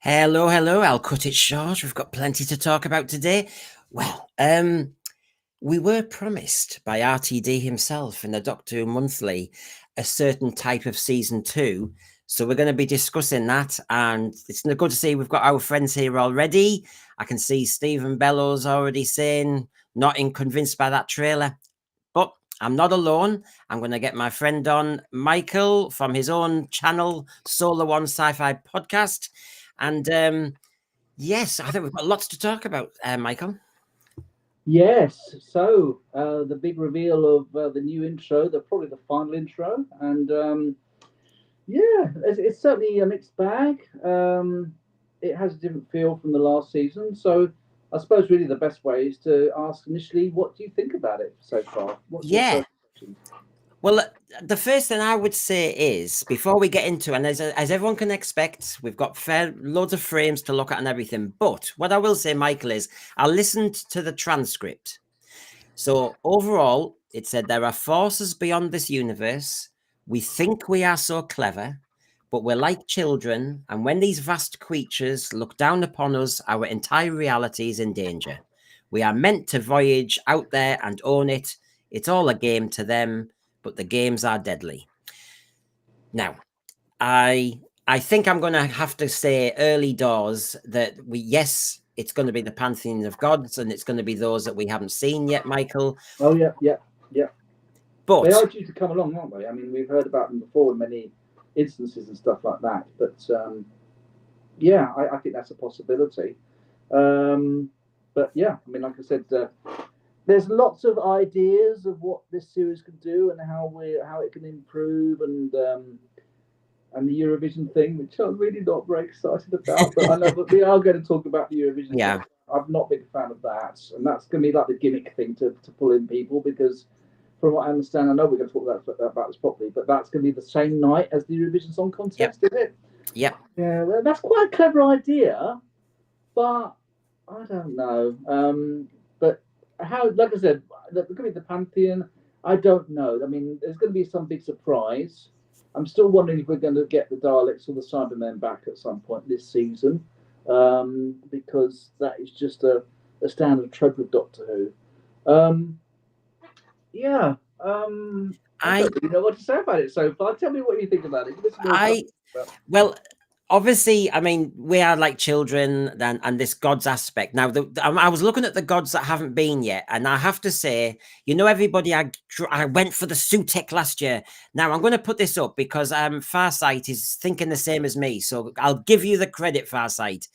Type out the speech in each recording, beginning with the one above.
Hello, hello. I'll cut it short. We've got plenty to talk about today. Well, we were promised by RTD himself in the Doctor Who Monthly a certain type of season 2. So we're going to be discussing that. And it's good to see we've got our friends here already. I can see Stephen Bellows already saying, not convinced by that trailer. But I'm not alone. I'm going to get my friend on, Michael, from his own channel, Solar One Sci-Fi Podcast. And yes, I think we've got lots to talk about, Michael. Yes, so the big reveal of the new intro, probably the final intro, and yeah, it's certainly a mixed bag. It has a different feel from the last season, so I suppose really the best way is to ask initially, what do you think about it so far? What's your first impression? Well, the first thing I would say is, before we get into, and as everyone can expect, we've got loads of frames to look at and everything. But what I will say, Michael, is I listened to the transcript. So overall, it said there are forces beyond this universe. We think we are so clever, but we're like children. And when these vast creatures look down upon us, our entire reality is in danger. We are meant to voyage out there and own it. It's all a game to them, but the games are deadly. Now, I think I'm going to have to say early doors that yes, it's going to be the Pantheon of Gods, and it's going to be those that we haven't seen yet, Michael. Oh, yeah. But they are due to come along, aren't they? I mean, we've heard about them before in many instances and stuff like that. But yeah, I think that's a possibility. But yeah, I mean, like I said, there's lots of ideas of what this series can do and how it can improve, and the Eurovision thing, which I'm really not very excited about. But I know that we are going to talk about the Eurovision. Yeah, I've not been a fan of that, and that's going to be like the gimmick thing to pull in people, because from what I understand, I know we're going to talk about this properly, but that's going to be the same night as the Eurovision Song Contest, is it? Yep. Yeah, that's quite a clever idea, but I don't know. But how, like I said, going to be the Pantheon. I don't know. I mean, there's going to be some big surprise. I'm still wondering if we're going to get the Daleks or the Cybermen back at some point this season, because that is just a standard trope of Doctor Who. Yeah. I don't really know what to say about it so far. Tell me what you think about it. Well, obviously, I mean, we are like children, and this gods aspect. Now, I was looking at the gods that haven't been yet, and I have to say, everybody, I went for the Sutek last year. Now, I'm going to put this up because Farsight is thinking the same as me, so I'll give you the credit, Farsight.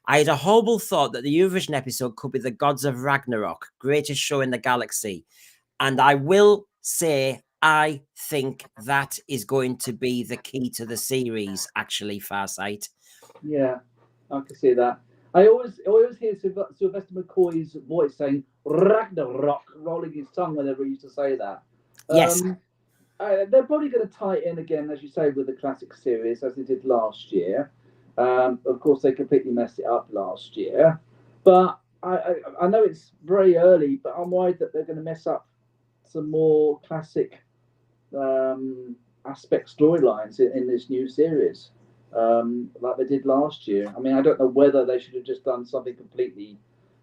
I had a horrible thought that the Eurovision episode could be the gods of Ragnarok, greatest show in the galaxy. And I will say, I think that is going to be the key to the series, actually, Farsight. Yeah, I can see that. I always hear Sylvester McCoy's voice saying Ragnarok, rolling his tongue whenever he used to say that. Yes. They're probably going to tie it in again, as you say, with the classic series, as they did last year. Of course, they completely messed it up last year. But I know it's very early, but I'm worried that they're going to mess up some more classic aspect storylines in this new series, like they did last year. I mean, I don't know whether they should have just done something completely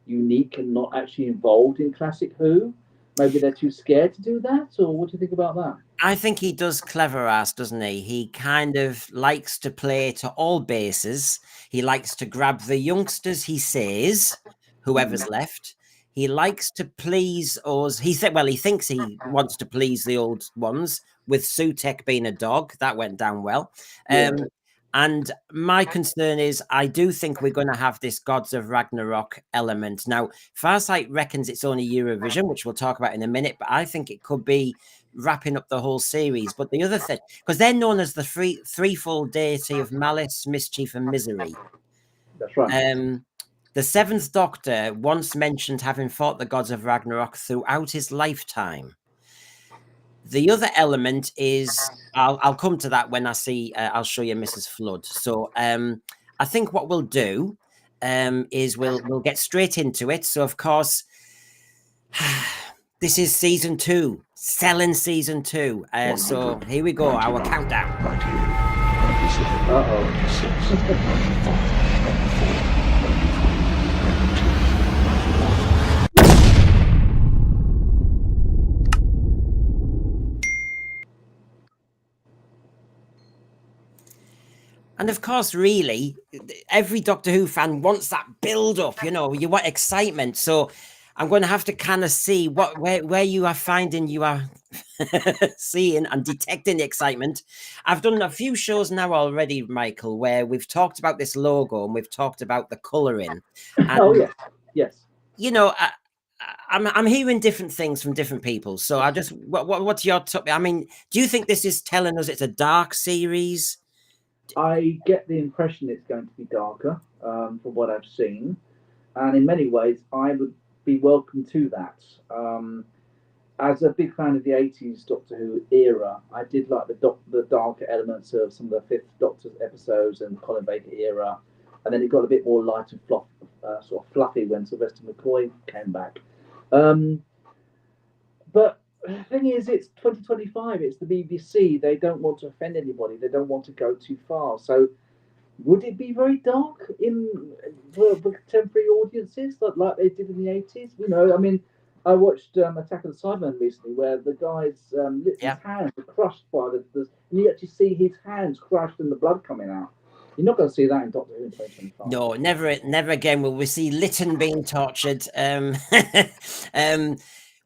unique and not actually involved in classic Who. Maybe they're too scared to do that, or what do you think about that? I think he does clever ass, doesn't he? He kind of likes to play to all bases. He likes to grab the youngsters, he says, whoever's left. He likes to please us. He thinks he wants to please the old ones, with Sutek being a dog. That went down well. And my concern is, I do think we're going to have this Gods of Ragnarok element. Now, Farsight reckons it's only Eurovision, which we'll talk about in a minute, but I think it could be wrapping up the whole series. But the other thing, because they're known as the threefold deity of malice, mischief, and misery. That's right. The Seventh Doctor once mentioned having fought the Gods of Ragnarok throughout his lifetime. The other element is, I'll come to that when I see, I'll show you Mrs. Flood. So I think what we'll do is we'll get straight into it. So, of course, this is season 2, selling season 2. So here we go, our countdown. And of course, really, every Doctor Who fan wants that build up, you know, you want excitement. So I'm going to have to kind of see where you are finding you are seeing and detecting the excitement. I've done a few shows now already, Michael, where we've talked about this logo and we've talked about the colouring. And, yes. you know, I'm hearing different things from different people. So I just, what's your top? I mean, do you think this is telling us it's a dark series? I get the impression it's going to be darker from what I've seen, and in many ways, I would be welcome to that. As a big fan of the '80s Doctor Who era, I did like the darker elements of some of the Fifth Doctor episodes and Colin Baker era, and then it got a bit more light and sort of fluffy when Sylvester McCoy came back. But the thing is, it's 2025. It's the BBC. They don't want to offend anybody. They don't want to go too far. So, would it be very dark for contemporary audiences, like they did in the '80s? You know, I mean, I watched Attack of the Cybermen recently, where the guy's his hands were crushed by and you actually see his hands crushed and the blood coming out. You're not going to see that in Doctor Who in 2025. No, never again will we see Lytton being tortured.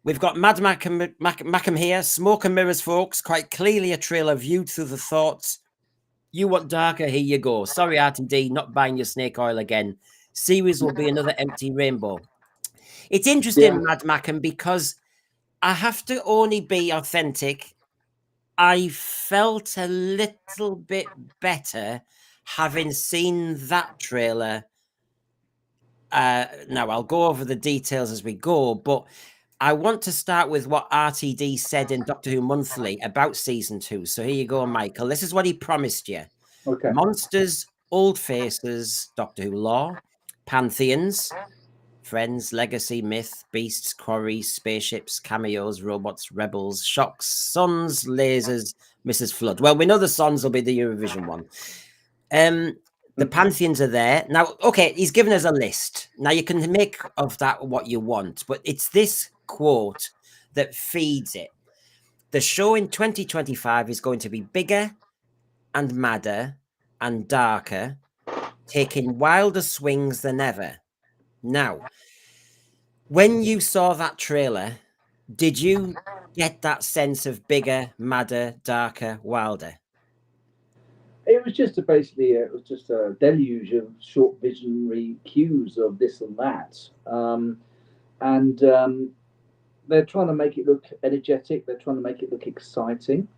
We've got Mad Mackham here, Smoke and Mirrors, folks. Quite clearly a trailer viewed through the thoughts. You want darker? Here you go. Sorry, Rtd, not buying your snake oil again. Series will be another empty rainbow. It's interesting, Mad Mackham, because I have to only be authentic. I felt a little bit better having seen that trailer. Now, I'll go over the details as we go, but I want to start with what Rtd said in Doctor Who Monthly about season 2. So here you go, Michael. This is what he promised you. Okay. Monsters, old faces, Doctor Who lore, pantheons, friends, legacy, myth, beasts, quarries, spaceships, cameos, robots, rebels, shocks, suns, lasers, Mrs. Flood. Well, we know the suns will be the Eurovision one. The pantheons are there. Now, okay, he's given us a list. Now, you can make of that what you want, but it's this quote that feeds it. The show in 2025 is going to be bigger and madder and darker, taking wilder swings than ever. Now, when you saw that trailer, did you get that sense of bigger, madder, darker, wilder? It was just a deluge of short visionary cues of this and that, and they're trying to make it look energetic. They're trying to make it look exciting.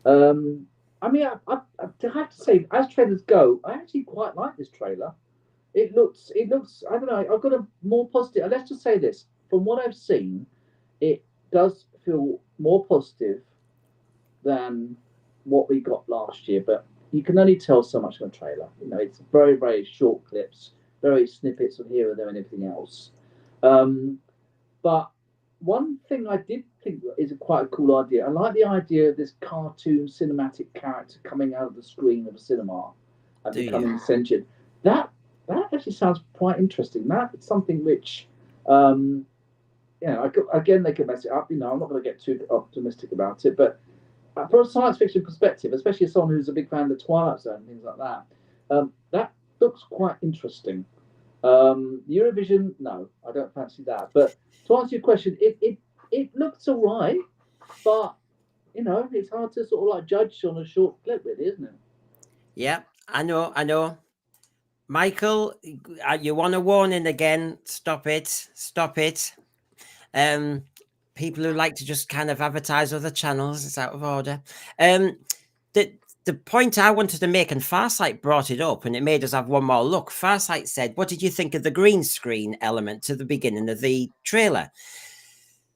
I mean, I have to say, as trailers go, I actually quite like this trailer. It looks. I don't know. I've got a more positive. Let's just say this: from what I've seen, it does feel more positive than what we got last year. But you can only tell so much from a trailer. You know, it's very, very short clips, very snippets of here and there and everything else. But one thing I did think is quite a cool idea. I like the idea of this cartoon cinematic character coming out of the screen of a cinema and becoming sentient. That actually sounds quite interesting. That's something which, again, they can mess it up. You know, I'm not going to get too optimistic about it, but from a science fiction perspective, especially as someone who's a big fan of the Twilight Zone and things like that, that looks quite interesting. Eurovision, no, I don't fancy that. But to answer your question, it looks all right, but you know, it's hard to sort of like judge on a short clip, really, isn't it? Yeah, I know. Michael, you want a warning again? Stop it. People who like to just kind of advertise other channels, it's out of order. The point I wanted to make, and Farsight brought it up, and it made us have one more look. Farsight said, what did you think of the green screen element to the beginning of the trailer?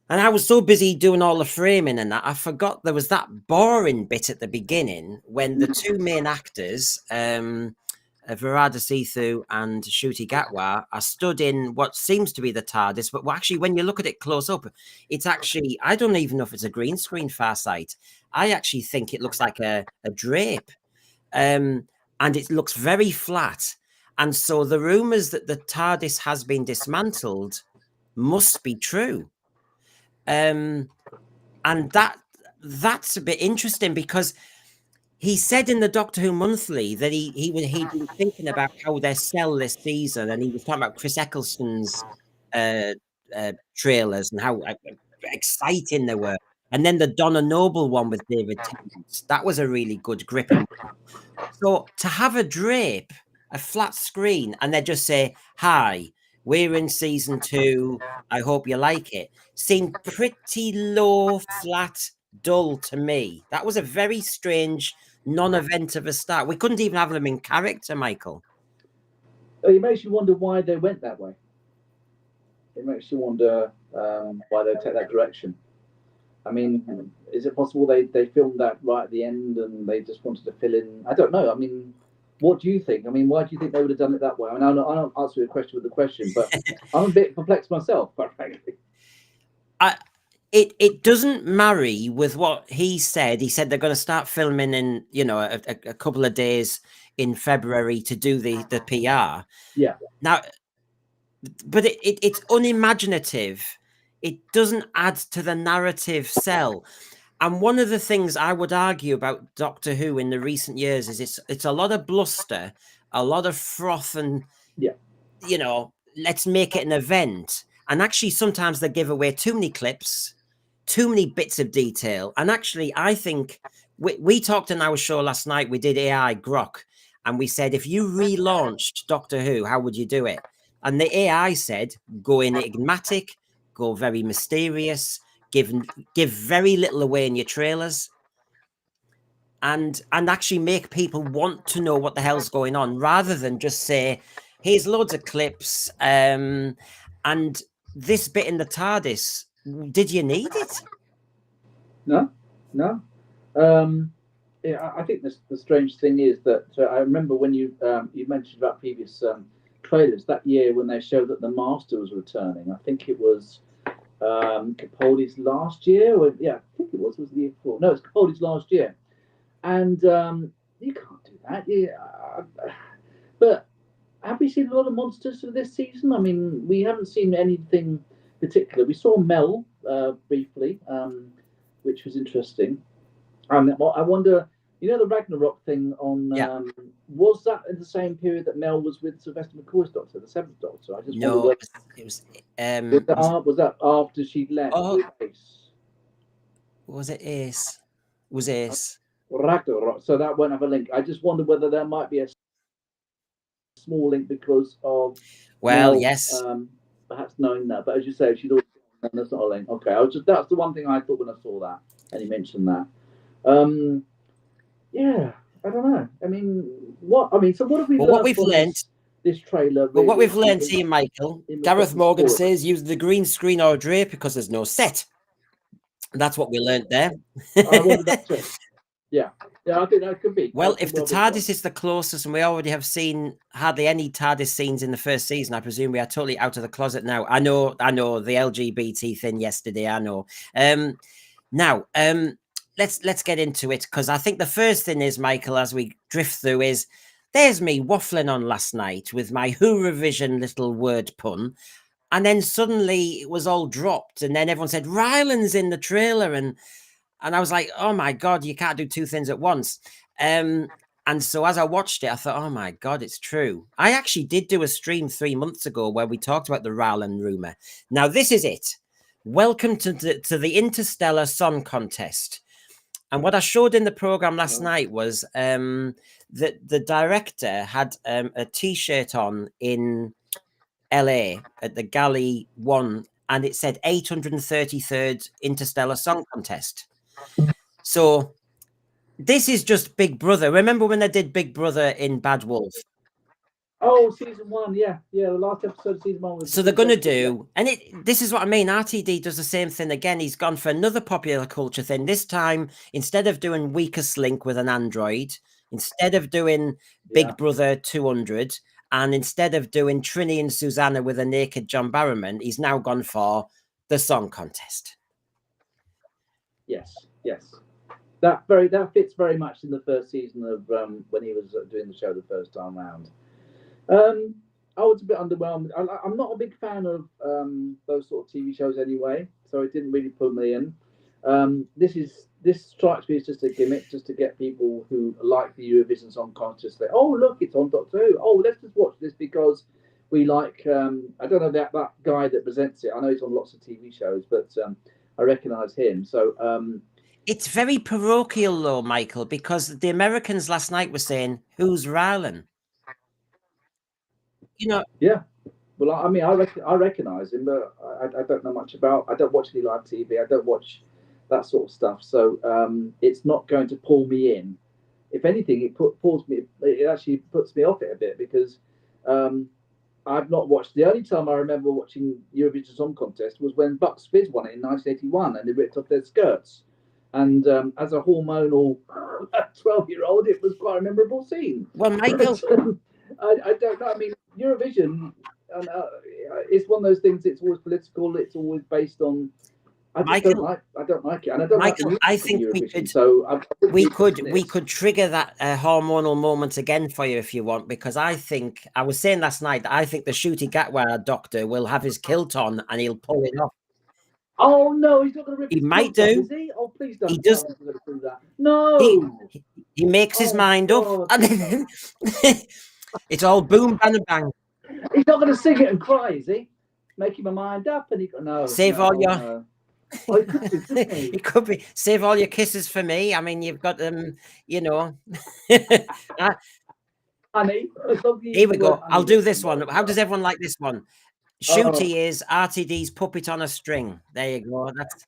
And I was so busy doing all the framing and that, I forgot there was that boring bit at the beginning when the two main actors, Virada Sethu and Ncuti Gatwa, are stood in what seems to be the TARDIS, but actually, when you look at it close up, it's actually, I don't even know if it's a green screen, Farsight. I actually think it looks like a drape. and it looks very flat. And so the rumors that the TARDIS has been dismantled must be true. And that's a bit interesting, because he said in the Doctor Who Monthly that he'd been thinking about how they sell this season, and he was talking about Chris Eccleston's trailers and how exciting they were. And then the Donna Noble one with David Tennant, that was a really good gripping one. So to have a drape, a flat screen, and they just say, "Hi, we're in season 2. I hope you like it," seemed pretty low, flat, dull to me. That was a very strange non-event of a start. We couldn't even have them in character, Michael. It makes you wonder why they went that way. It makes you wonder why they take that direction. I mean, is it possible they filmed that right at the end and they just wanted to fill in? I don't know. I mean, what do you think? I mean, why do you think they would have done it that way? I mean, I don't answer your question with a question, but I'm a bit perplexed myself, quite frankly. It doesn't marry with what he said. He said they're going to start filming in, a couple of days in February to do the PR. Yeah. Now, but it's unimaginative. It doesn't add to the narrative cell. And one of the things I would argue about Doctor Who in the recent years is it's a lot of bluster, a lot of froth, and let's make it an event. And actually, sometimes they give away too many clips, too many bits of detail. And actually, I think we talked in our show last night. We did AI Grok, and we said, if you relaunched Doctor Who, how would you do it? And the AI said, go enigmatic, go very mysterious, give very little away in your trailers, and actually make people want to know what the hell's going on, rather than just say, here's loads of clips, and this bit in the TARDIS, did you need it? No. Yeah, I think the strange thing is that I remember when you mentioned about previous trailers that year when they showed that the Master was returning. I think it was Capaldi's last year. I think it was the year before. No, it's Capaldi's last year. And you can't do that. But have we seen a lot of monsters for this season? I mean, we haven't seen anything particular. We saw Mel briefly, which was interesting. I wonder, the Ragnarok thing on was that in the same period that Mel was with Sylvester McCoy's Doctor, the Seventh Doctor? I just no, it was was that after she left? Was it Ace? Was Ace Ragnarok? So that won't have a link. I just wonder whether there might be a small link because of Mel, yes, perhaps knowing that. But as you say, she's always that's not a link. Okay, that's the one thing I thought when I saw that, and he mentioned that. I don't know. I mean, so what have we learned? What we've learned this trailer. Really, what we've learned here, Michael, Gareth Morgan says use the green screen or drape because there's no set. That's what we learned there. I wonder that too. Yeah, I think that could be. Well, if the TARDIS is the closest, and we already have seen hardly any TARDIS scenes in the first season, I presume we are totally out of the closet now. I know the LGBT thing yesterday. I know. Now, let's get into it, because I think the first thing is, Michael, as we drift through, is there's me waffling on last night with my Eurovision little word pun, and then suddenly it was all dropped, and then everyone said Ryland's in the trailer, and I was like, oh my God, you can't do two things at once. And so as I watched it, I thought, oh my God, it's true. I actually did do a stream 3 months ago where we talked about the Ryland rumor. Now this is it. Welcome to the Interstellar Song Contest. And what I showed in the program last night was that the director had a T-shirt on in LA at the Galley 1, and it said 833rd Interstellar Song Contest. So this is just Big Brother. Remember when they did Big Brother in Bad Wolf? Oh, season 1, yeah, the last episode of season 1 was. So they're going to do, and this is what I mean. RTD does the same thing again. He's gone for another popular culture thing. This time, instead of doing Weakest Link with an android, instead of doing Big Brother 200, and instead of doing Trini and Susanna with a naked John Barrowman, he's now gone for the song contest. Yes. that fits very much in the first season of when he was doing the show the first time round. Um, I was a bit underwhelmed. I'm not a big fan of those sort of TV shows anyway, so it didn't really pull me in. This strikes me as just a gimmick, just to get people who like the Eurovision Song Contest. Say, oh look, it's on Doctor Who. Oh, let's just watch this because we like. I don't know that guy that presents it. I know he's on lots of TV shows, but I recognise him. So It's very parochial, though, Michael, because the Americans last night were saying, "Who's Rylan?" You know, yeah. Well, I mean, I recognise him, but I don't know much about. I don't watch any live TV. I don't watch that sort of stuff. So it's not going to pull me in. If anything, pulls me. It actually puts me off it a bit because I've not watched. The only time I remember watching Eurovision Song Contest was when Bucks Fizz won it in 1981, and they ripped off their skirts. And as a hormonal 12-year-old, it was quite a memorable scene. well, Michael, I don't know. I mean, Eurovision, and it's one of those things. It's always political. It's always based on. I Michael, don't like it, and I don't Michael, like I think we Eurovision. could, So we could trigger that hormonal moment again for you if you want, because I think I was saying last night that I think the Ncuti Gatwa doctor will have his kilt on and he'll pull it off. Oh no, he's not going to rip He his might kilt off, do. is he? Oh, please don't. He does. Tell him to do that. No. He makes his mind God. up, and it's all boom, bang, and bang. He's not going to sing it and cry, is he? Making my mind up, and he no. Save no, all your. No. Oh, he could do, couldn't he? It could be save all your kisses for me. I mean, you've got them, you know. Honey. Here we go. I'll do this one. How Oh. does everyone like this one? Ncuti is Rtd'S puppet on a string. There you go. That's.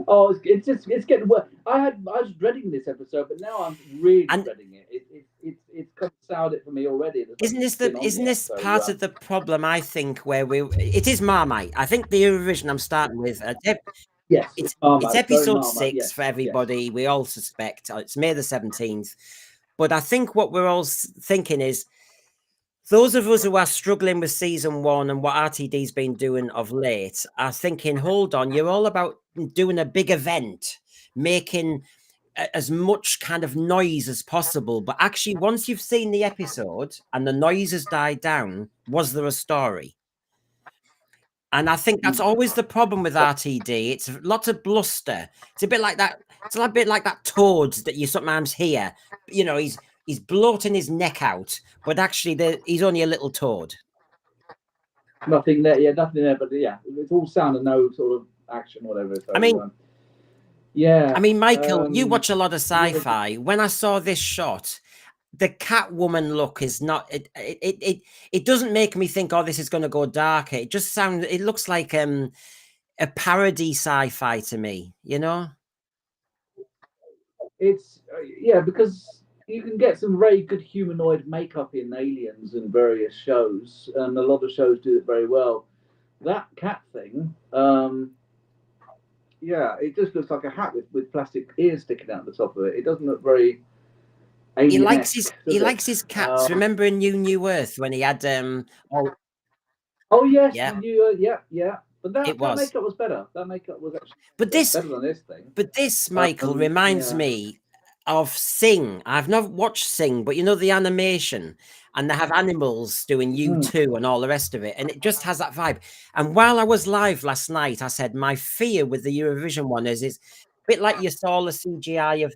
Oh, it's getting worse. I was dreading this episode, but now I'm really dreading it. It's kind of soured it for me already. Isn't this part of the problem? I think where it is Marmite. I think the Eurovision I'm starting with. Yes, it's Marmite, episode Marmite, 6 yes, for everybody. Yes. We all suspect it's May the 17th, but I think what we're all thinking is those of us who are struggling with season 1 and what Rtd's been doing of late are thinking, hold on, you're all about doing a big event, making as much kind of noise as possible. But actually, once you've seen the episode and the noise has died down, was there a story? And I think that's always the problem with Rtd. It's lots of bluster. It's a bit like that. It's a bit like that toad that you sometimes hear. You know, he's bloating his neck out, but actually he's only a little toad. Nothing there, yeah, nothing there, but yeah, it's all sound and no sort of action, whatever. So, I mean, yeah. I mean, Michael, you watch a lot of sci-fi. When I saw this shot, the Catwoman look is not. It doesn't make me think, oh, this is going to go darker. It just sounds. It looks like a parody sci-fi to me. You know. It's yeah, because you can get some very good humanoid makeup in Aliens and various shows, and a lot of shows do it very well. That cat thing, yeah, it just looks like a hat with plastic ears sticking out the top of it. It doesn't look very. He likes his cats. Remember in New Earth when he had Oh yes, yeah, yeah. But that makeup was better. That makeup was actually better than this thing. But this, Michael, reminds me of Sing. I've not watched Sing, but you know the animation, and they have animals doing U2 and all the rest of it, and it just has that vibe. And while I was live last night, I said my fear with the Eurovision one is a bit like you saw the CGI of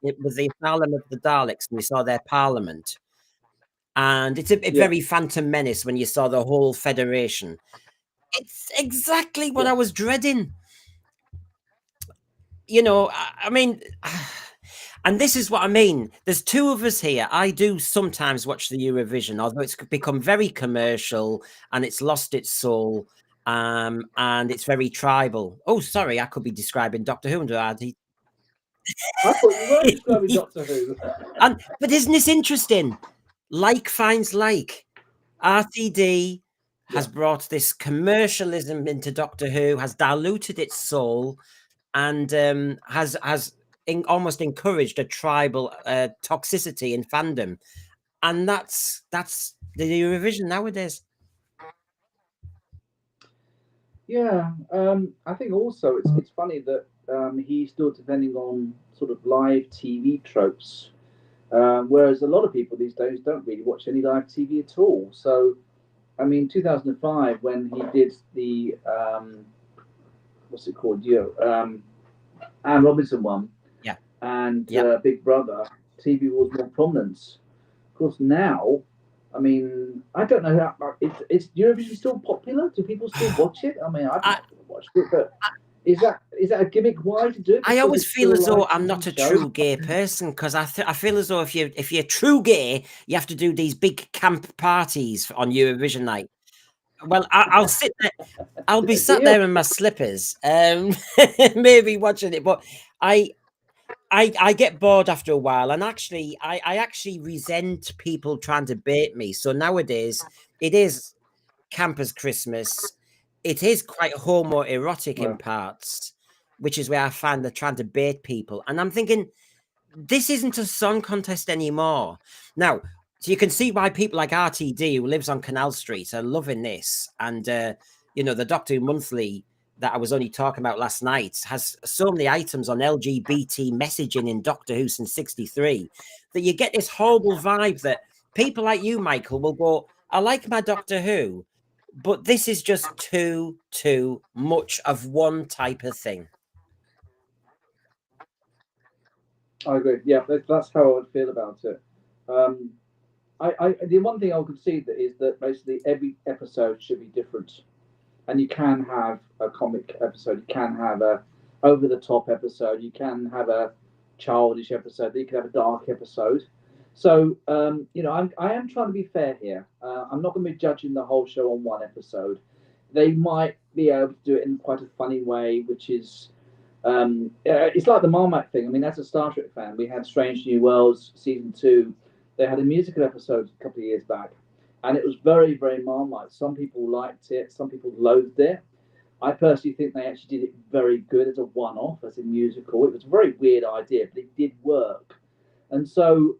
with the Asylum of the Daleks, and you saw their parliament, and it's a very Phantom Menace when you saw the whole Federation. It's exactly what I was dreading. You know, I mean, and this is what I mean. There's two of us here. I do sometimes watch the Eurovision, although it's become very commercial and it's lost its soul. And it's very tribal. Oh, sorry, I could be describing Doctor Who under I thought you were describing Doctor Who. But isn't this interesting? Like finds like. Rtd has brought this commercialism into Doctor Who, has diluted its soul, and has almost encouraged a tribal toxicity in fandom, and that's the Eurovision nowadays. Yeah, I think also it's funny that he's still depending on sort of live TV tropes, whereas a lot of people these days don't really watch any live TV at all. So, I mean, 2005 when he did the what's it called? Anne Robinson one Yeah. and Yeah. Big Brother, TV was more prominence. Of course, now, I mean, I don't know how is Eurovision still popular? Do people still watch it? I mean, I've I, never watched it, but is that a gimmick? Why to do it? I Because always it's feel still a as though live I'm TV not a show. true gay person because I feel as though if you're true gay, you have to do these big camp parties on Eurovision night. Well, I'll sit there. I'll be sat Deal. there in my slippers, maybe watching it. But I I get bored after a while, and actually, I actually resent people trying to bait me. So nowadays, it is campers Christmas. It is quite homoerotic in Well, parts, which is where I find they're trying to bait people. And I'm thinking, this isn't a song contest anymore. Now, so you can see why people like RTD, who lives on Canal Street, are loving this. And, you know, the Doctor Who Monthly that I was only talking about last night has so many items on LGBT messaging in Doctor Who since 63 that you get this horrible vibe that people like you, Michael, will go, I like my Doctor Who, but this is just too much of one type of thing. I agree. Yeah, that's how I would feel about it. Um, the one thing I could see that is that basically every episode should be different, and you can have a comic episode, you can have a over the top episode, you can have a childish episode, you can have a dark episode. So I am trying to be fair here. I'm not going to be judging the whole show on one episode. They might be able to do it in quite a funny way, which is it's like the Marmite thing. I mean, as a Star Trek fan, we had Strange New Worlds season two. They had a musical episode a couple of years back, and it was very, very Marmite. Some people liked it, some people loathed it. I personally think they actually did it very good as a one-off, as a musical. It was a very weird idea, but it did work. And so,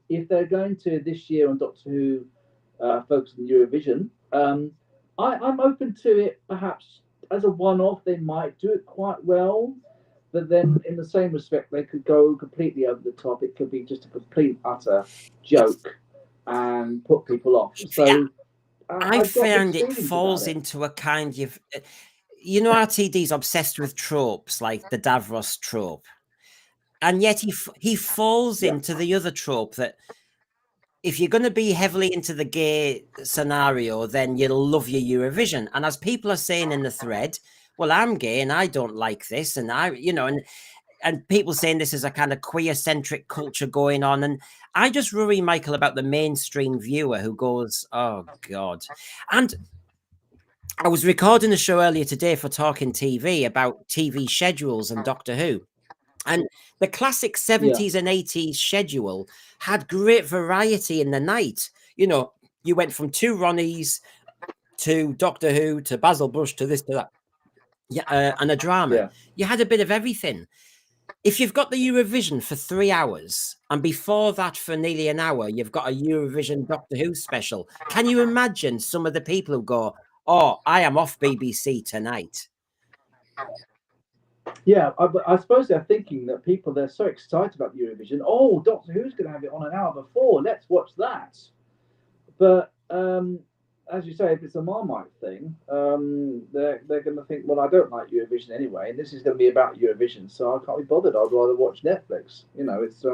if they're going to this year on Doctor Who focus on Eurovision, I'm open to it. Perhaps as a one-off, they might do it quite well. But then, in the same respect, they could go completely over the top. It could be just a complete utter It's, joke and put people off. yeah, So I I've got found mixed it feelings about falls it. into a kind of, you know, RTD's obsessed with tropes like the Davros trope, and yet he falls Yeah, into the other trope that if you're going to be heavily into the gay scenario, then you'll love your Eurovision. And as people are saying in the thread, well, I'm gay and I don't like this, and and people saying this is a kind of queer centric culture going on. And I just worry, Michael, about the mainstream viewer who goes, oh God. And I was recording a show earlier today for Talking TV about TV schedules and Doctor Who. And the classic yeah, 70s and 80s schedule had great variety in the night. You know, you went from two Ronnies to Doctor Who to Basil Brush to this to that. Yeah, and a drama. yeah. You had a bit of everything. If you've got the Eurovision for 3 hours, and before that for nearly an hour, you've got a Eurovision Doctor Who special, can you imagine some of the people who go, oh, I am off BBC tonight? Yeah, I suppose they're thinking that they're so excited about Eurovision. Oh, Doctor Who's going to have it on an hour before. Let's watch that. But as you say, if it's a Marmite thing, they're going to think, well, I don't like Eurovision anyway, and this is going to be about Eurovision, so I can't be bothered. I'd rather watch Netflix. It's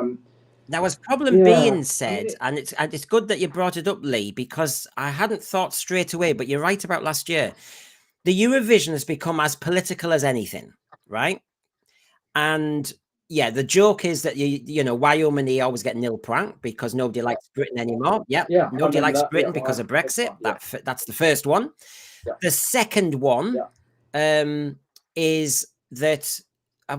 Now, as problem yeah. being I mean, said, and it's good that you brought it up, Lee, because I hadn't thought straight away, but you're right about last year. The Eurovision has become as political as anything, right? And yeah, the joke is that you know Wyoming always get nil point because nobody likes Britain anymore. Yeah, yeah, I nobody remember likes that. Yeah, Britain because of that's fine. Brexit. Yeah, That's the first one. yeah, The second one yeah. is that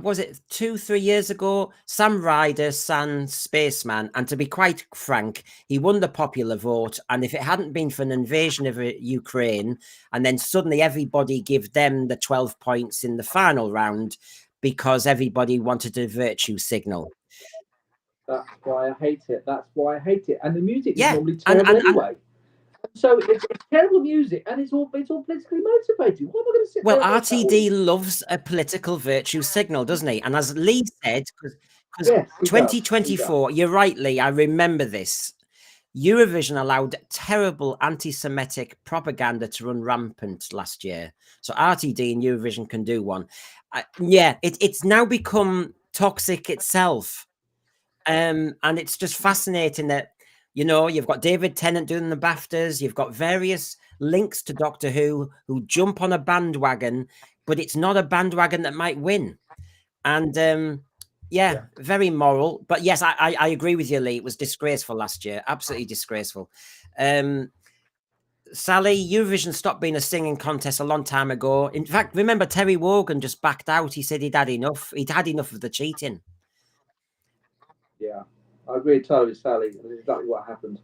was it 2-3 years ago? Sam Ryder, San Spaceman, and to be quite frank, he won the popular vote. And if it hadn't been for an invasion of Ukraine, and then suddenly everybody give them the 12 points in the final round because everybody wanted a virtue signal. That's why I hate it. That's why I hate it. And the music is Yeah, normally and terrible and anyway. So it's terrible music, and it's all politically motivated. What am I going to sit Well, there and watch that all? RTD loves a political virtue signal, doesn't he? And as Lee said, because Yes, he does. 2024, you're right, Lee, I remember this. Eurovision allowed terrible anti-Semitic propaganda to run rampant last year. So RTD and Eurovision can do one. Yeah, it's now become toxic itself. And it's just fascinating that, you know, you've got David Tennant doing the BAFTAs, you've got various links to Doctor Who jump on a bandwagon, but it's not a bandwagon that might win. And yeah, very moral. But yes, I agree with you, Lee. It was disgraceful last year. Absolutely disgraceful. Sally, Eurovision stopped being a singing contest a long time ago. In fact, remember Terry Wogan just backed out. He said he'd had enough. He'd had enough of the cheating. Yeah, I agree totally with Sally. That's exactly what happened.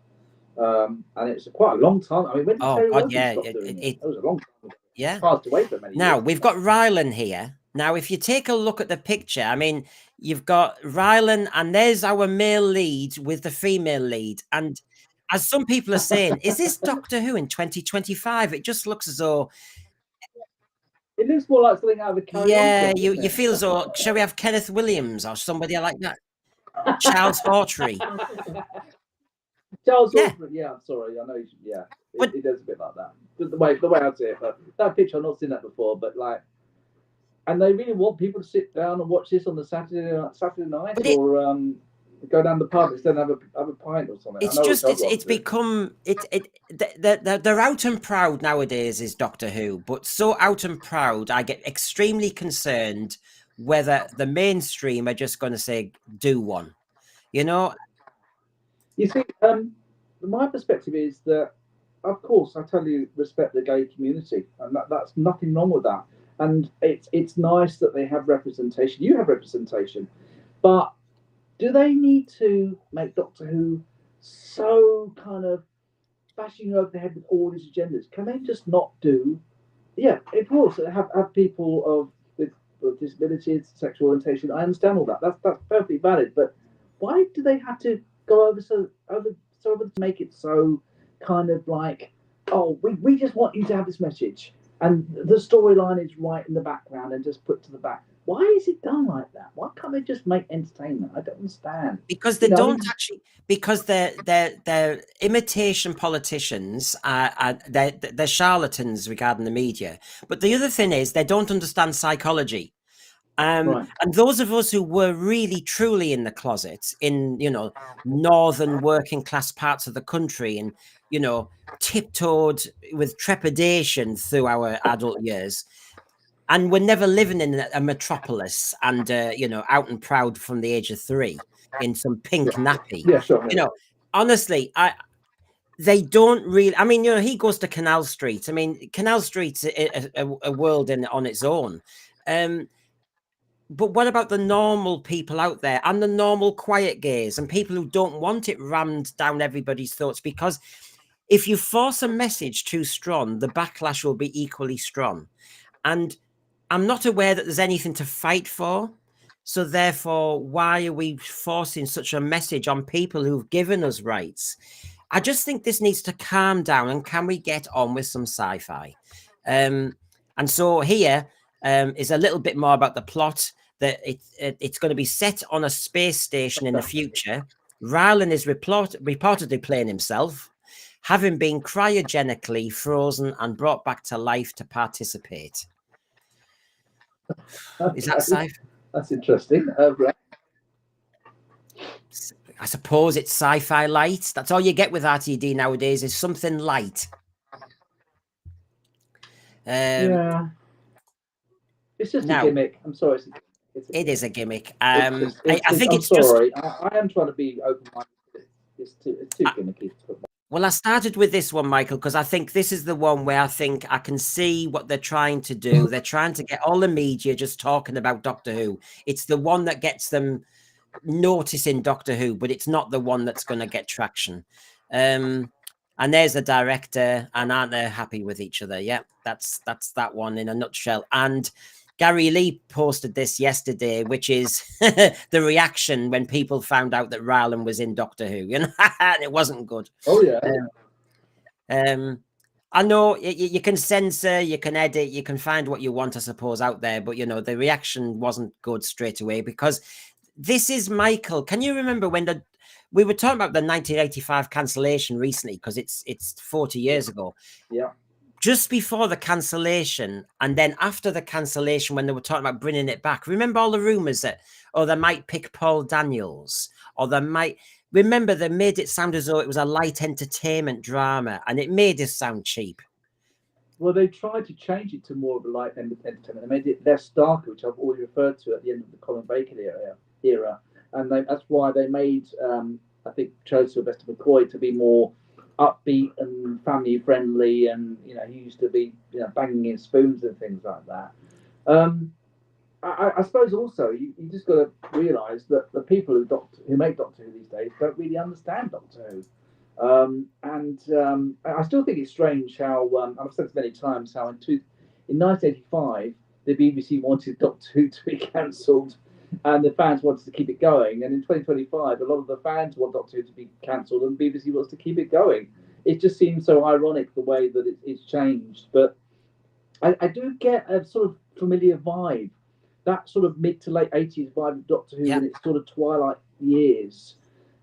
And it's quite a long time. I mean, when did Terry Wogan stop doing it? That was a long time ago. Yeah. Passed away for many Now, years. we've got Rylan here. Now, if you take a look at the picture, I mean, you've got Rylan, and there's our male lead with the female lead. And as some people are saying, is this Doctor Who in 2025? It just looks as though... It looks more like something out of a Carry Yeah, On film, you feel as though, shall we have Kenneth Williams or somebody like that? Charles Hawtrey. Charles Hawtrey, yeah, I'm sorry. I know, it does a bit like that. The way I see it. But that picture, I've not seen that before, but like, and they really want people to sit down and watch this on the Saturday night, or go down the pub instead and have a pint or something. It's just it's become they're out and proud nowadays is Doctor Who, but so out and proud I get extremely concerned whether the mainstream are just going to say do one, you know. You see, my perspective is that, of course, I totally respect the gay community, and that's nothing wrong with that. And it's nice that they have representation. You have representation, but do they need to make Doctor Who so kind of bashing over the head with all these agendas? Can they just not do? Yeah, of course, have people with disabilities, sexual orientation. I understand all that. That's perfectly valid. But why do they have to go over to make it so kind of like, oh, we just want you to have this message, and the storyline is right in the background and just put to the back. Why is it done like that? Why can't they just make entertainment? I don't understand. Because they don't actually. Because they're imitation politicians. They're charlatans regarding the media. But the other thing is they don't understand psychology. Right. And those of us who were really truly in the closet in, you know, northern working class parts of the country, and, you know, tiptoed with trepidation through our adult years, and we're never living in a metropolis and, you know, out and proud from the age of 3 in some pink nappy. Yeah, sure. You know, honestly, they don't really. I mean, you know, he goes to Canal Street. I mean, Canal Street's a world on its own. But what about the normal people out there and the normal quiet gays and people who don't want it rammed down everybody's throats? Because if you force a message too strong, the backlash will be equally strong. And I'm not aware that there's anything to fight for. So therefore, why are we forcing such a message on people who've given us rights? I just think this needs to calm down, and can we get on with some sci-fi? And so here is a little bit more about the plot. That it's going to be set on a space station in the future. Rylan is reportedly playing himself, having been cryogenically frozen and brought back to life to participate. Is that sci-fi? That's interesting. I suppose it's sci-fi light. That's all you get with RTD nowadays is something light. Yeah. It's just a gimmick. I'm sorry. It is a gimmick. I think it's sorry. I am trying to be open-minded. It's too gimmicky. Well, I started with this one, Michael, because I think this is the one where I think I can see what they're trying to do. They're trying to get all the media just talking about Doctor Who. It's the one that gets them noticing Doctor Who, but it's not the one that's going to get traction. And there's the director, and aren't they happy with each other? Yeah, that's that one in a nutshell. And Gary Lee posted this yesterday, which is the reaction when people found out that Rylan was in Doctor Who, you know, and it wasn't good. Oh yeah. I know you can censor, you can edit, you can find what you want, I suppose, out there. But, the reaction wasn't good straight away because this is Michael. Can you remember when we were talking about the 1985 cancellation recently because it's 40 years ago. Yeah. Just before the cancellation and then after the cancellation when they were talking about bringing it back, remember all the rumors that, they might pick Paul Daniels or they might... Remember, they made it sound as though it was a light entertainment drama and it made it sound cheap. Well, they tried to change it to more of a light entertainment. They made it less dark, which I've already referred to at the end of the Colin Bacon era. And that's why they made, I think, chose Sylvester McCoy to be more upbeat and family friendly. And, he used to be, banging in spoons and things like that. I suppose also you just got to realise that the people who make Doctor Who these days don't really understand Doctor Who. And I still think it's strange how I've said this many times how in 1985 the BBC wanted Doctor Who to be cancelled and the fans wanted to keep it going, and in 2025 a lot of the fans want Doctor Who to be cancelled and BBC wants to keep it going. It just seems so ironic the way that it's changed, but I do get a sort of familiar vibe, that sort of mid to late 80s vibe of Doctor Who in its sort of twilight years.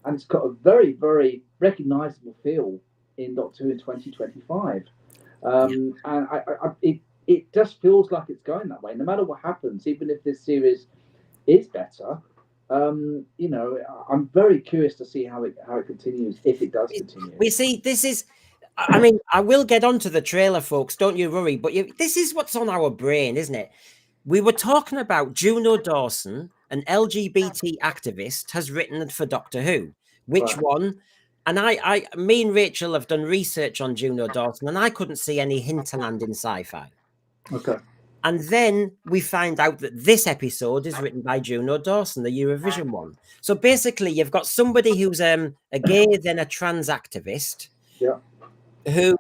And it's got a very, very recognisable feel in Doctor Who in 2025. And it just feels like it's going that way. No matter what happens, even if this series is better, I'm very curious to see how it continues, if it does continue. We see, this is... I mean, I will get onto the trailer, folks. Don't you worry. But this is what's on our brain, isn't it? We were talking about Juno Dawson, an LGBT activist, has written for Doctor Who. Which one? And me and Rachel have done research on Juno Dawson, and I couldn't see any hinterland in sci-fi. Okay. And then we find out that this episode is written by Juno Dawson, the Eurovision one. So basically, you've got somebody who's a gay, then a trans activist, who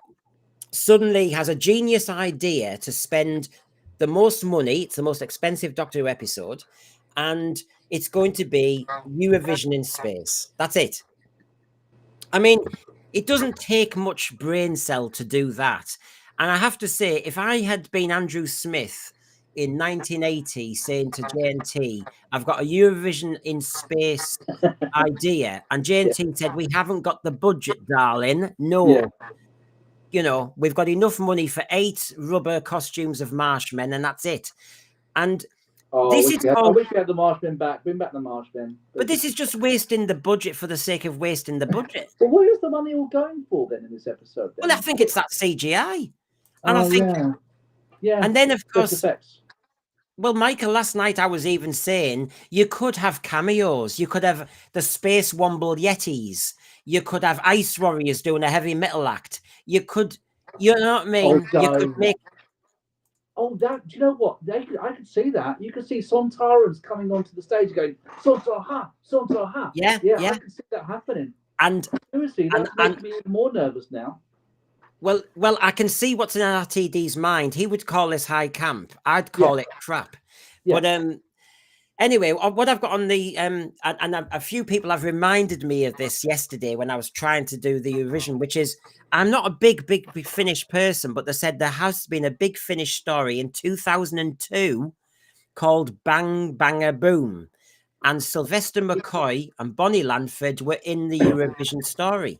suddenly has a genius idea to spend the most money. It's the most expensive Doctor Who episode, and it's going to be Eurovision in space. That's it. I mean, it doesn't take much brain cell to do that. And I have to say, if I had been Andrew Smith in 1980 saying to JNT, I've got a Eurovision in space idea, and JNT said, we haven't got the budget, darling. No. We've got enough money for 8 rubber costumes of Marshmen, and that's it. And I wish we had the Marshmen back. Bring back the Marshmen. But this is just wasting the budget for the sake of wasting the budget. Well, what is the money all going for then in this episode? Then? Well, I think it's that CGI. And I think... Yeah. And then, of course... Well, Michael, last night I was even saying you could have cameos. You could have the Space Womble Yetis. You could have Ice Warriors doing a heavy metal act. You could... You know what I mean? You could make... Oh, do you know what? I could see that. You could see Sontarans coming onto the stage going, Sontar ha. Yeah. I can see that happening. And seriously, that's making me even more nervous now. Well, I can see what's in Rtd'S mind. He would call this high camp. I'd call it crap. But anyway, what I've got on the and a few people have reminded me of this yesterday when I was trying to do the Eurovision, which is I'm not a big Finnish person, but they said there has been a big Finnish story in 2002 called Bang Banga Boom, and Sylvester McCoy and Bonnie Lanford were in the Eurovision story.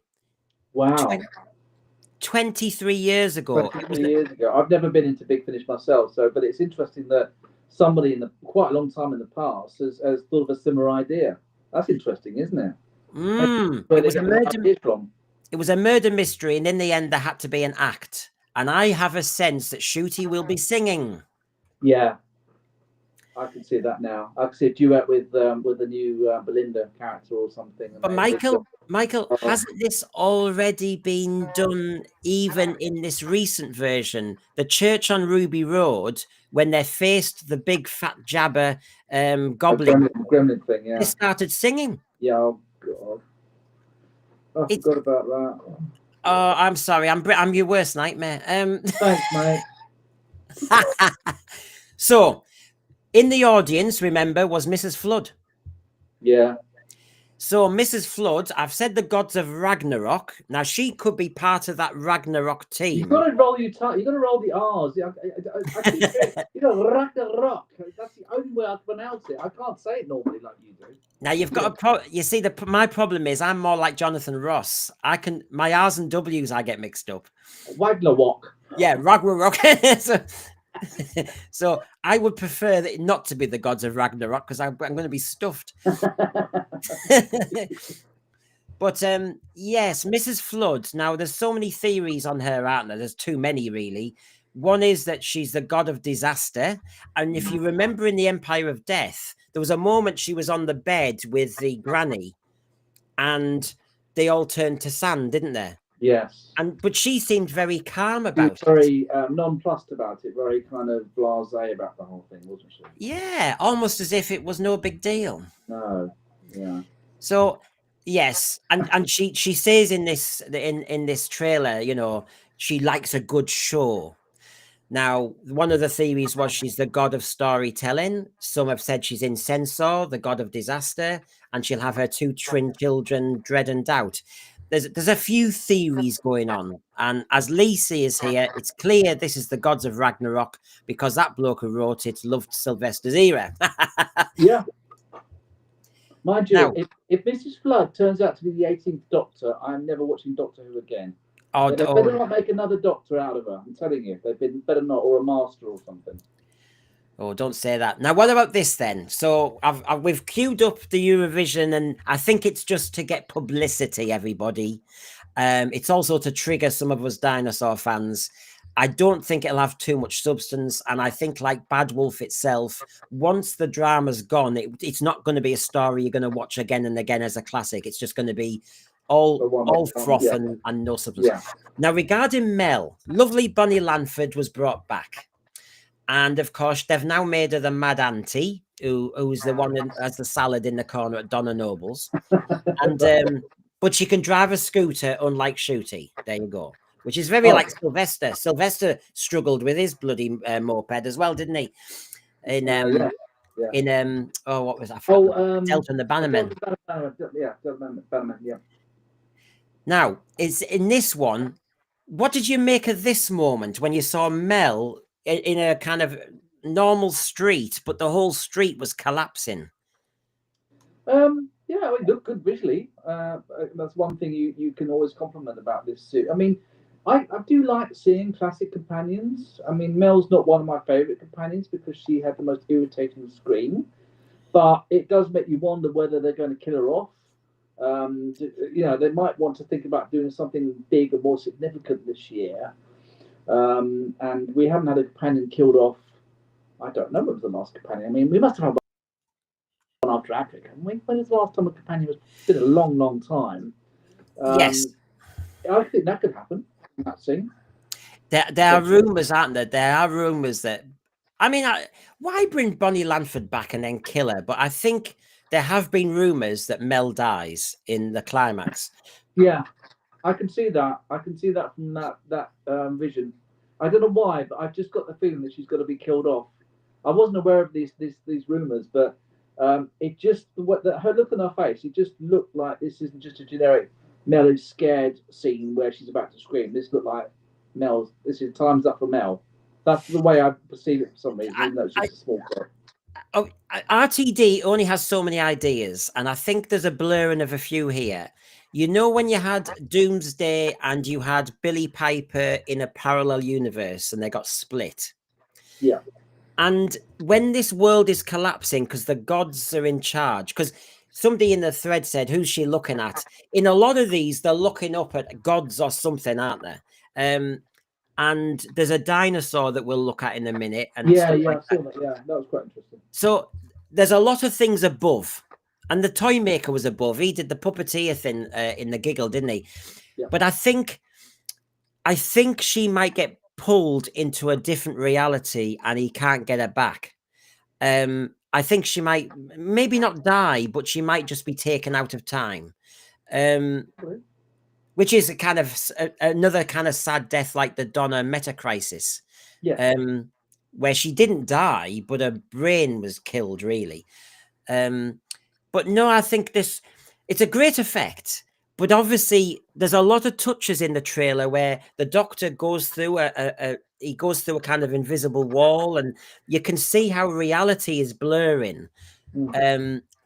Wow. 23 years ago. 23 years ago. I've never been into Big Finish myself, but it's interesting that somebody in quite a long time in the past has thought of a similar idea. That's interesting, isn't it? It was a murder mystery, and in the end, there had to be an act. And I have a sense that Ncuti will be singing. Yeah, I can see that now. I can see a duet with the new Belinda character or something. But Michael, hasn't this already been done even in this recent version? The church on Ruby Road, when they faced the big fat jabber goblin gremlin thing, they started singing. Yeah, oh God. I forgot about that. Oh, I'm sorry. I'm your worst nightmare. Thanks, mate. So, in the audience, remember, was Mrs. Flood. Yeah. So Mrs. Flood, I've said the gods of Ragnarok. Now she could be part of that Ragnarok You've team. got to roll your tongue. You've got to roll the R's. I keep saying, Ragnarok. That's the only way I can pronounce it. I can't say it normally like you do. Now you've got you see, my problem is I'm more like Jonathan Ross. My R's and W's I get mixed up. Ragnarok. Yeah, Ragnarok. So I would prefer that not to be the gods of Ragnarok because I'm going to be stuffed. But yes, Mrs. Flood. Now there's so many theories on her, aren't there? There's too many, really. One is that she's the god of disaster, and if you remember in the Empire of Death, there was a moment she was on the bed with the granny, and they all turned to sand, didn't they? Yes. But she seemed very calm about it. Very nonplussed about it. Very kind of blasé about the whole thing, wasn't she? Yeah, almost as if it was no big deal. No. Yeah. So yes, and she says in this trailer, you know, she likes a good show. Now, one of the theories was she's the god of storytelling. Some have said she's Incensor, the god of disaster, and she'll have her two twin children, Dread and Doubt. There's a few theories going on, and as Lacey is here, it's clear this is the gods of Ragnarok because that bloke who wrote it loved Sylvester's era. Yeah. Mind you, Now, if Mrs. Flood turns out to be the 18th Doctor, I'm never watching Doctor Who again. They better not make another Doctor out of her. I'm telling you, they've been better not, or a Master or something. Oh, don't say that. Now, what about this then? So we've queued up the Eurovision, and I think it's just to get publicity, everybody. It's also to trigger some of us dinosaur fans. I don't think it'll have too much substance, and I think, like Bad Wolf itself, once the drama's gone, it's not going to be a story you're going to watch again and again as a classic. It's just going to be all froth and no substance. Yeah. Now, regarding Mel, lovely Bonnie Lanford was brought back. And of course, they've now made her the mad auntie, who's the one that has the salad in the corner at Donna Noble's. And but she can drive a scooter, unlike Ncuti. There you go. Which is very like Sylvester. Sylvester struggled with his bloody moped as well, didn't he? In what was that? Delta and the Bannermen. Bannermen. Yeah. Now, is in this one, what did you make of this moment when you saw Mel in a kind of normal street, but the whole street was collapsing? Yeah, it looked good visually. That's one thing you can always compliment about this suit. I mean, I do like seeing classic companions. I mean, Mel's not one of my favourite companions because she had the most irritating scream, but it does make you wonder whether they're going to kill her off. You know, they might want to think about doing something big and more significant this year. And we haven't had a companion killed off. I don't know what was the last companion. I mean, we must have one after Africa. When was the last time a companion was? It's been a long, long time. Yes. I think that could happen in that scene. There are rumours, aren't there? There are rumours that, I mean, why bring Bonnie Lanford back and then kill her? But I think there have been rumours that Mel dies in the climax. Yeah, I can see that. I can see that from that vision. I don't know why, but I've just got the feeling that she's going to be killed off. I wasn't aware of these rumours, but it just her look on her face, it just looked like this isn't just a generic Mel is scared scene where she's about to scream. This looked like this is time's up for Mel. That's the way I perceive it for some reason, even though it's just a small girl. Oh, RTD only has so many ideas, and I think there's a blurring of a few here. You know, when you had Doomsday and you had Billy Piper in a parallel universe and they got split. Yeah. And when this world is collapsing because the gods are in charge, because somebody in the thread said, who's she looking at? In a lot of these, they're looking up at gods or something, aren't they? And there's a dinosaur that we'll look at in a minute. And I saw that. Yeah, that was quite interesting. So there's a lot of things above. And the toy maker was above. He did the puppeteer thing in the giggle, didn't he? Yeah. But I think she might get pulled into a different reality and he can't get her back. I think she might maybe not die, but she might just be taken out of time. Which is a kind of another kind of sad death like the Donna Meta Crisis. Yeah. Where she didn't die, but her brain was killed, really. But no, I think it's a great effect. But obviously, there's a lot of touches in the trailer where the Doctor goes through he goes through a kind of invisible wall, and you can see how reality is blurring.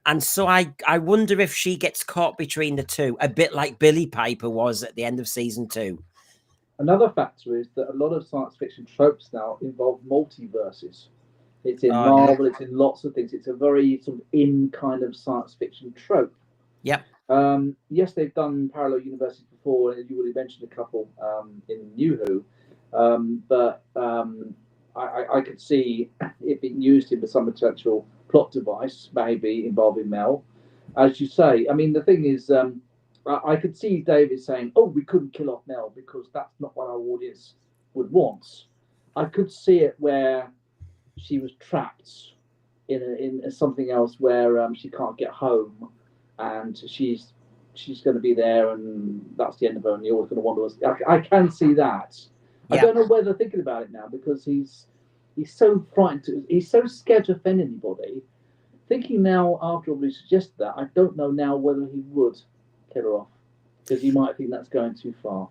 And so I wonder if she gets caught between the two, a bit like Billie Piper was at the end of season 2. Another factor is that a lot of science fiction tropes now involve multiverses. It's in Marvel, it's in lots of things. It's a very sort of in kind of science fiction trope. Yeah. Yes, they've done parallel universes before, and you already mentioned a couple in New Who, but I could see it being used in some potential plot device, maybe involving Mel. As you say, I mean, the thing is, I could see David saying, "Oh, we couldn't kill off Mel because that's not what our audience would want." I could see it where she was trapped in something else where she can't get home, and she's going to be there, and that's the end of her, and you're always going to wonder. I can see that. Yeah. I don't know whether thinking about it now because he's so frightened. He's so scared to offend anybody. Thinking now after we suggested that, I don't know now whether he would kill her off because he might think that's going too far.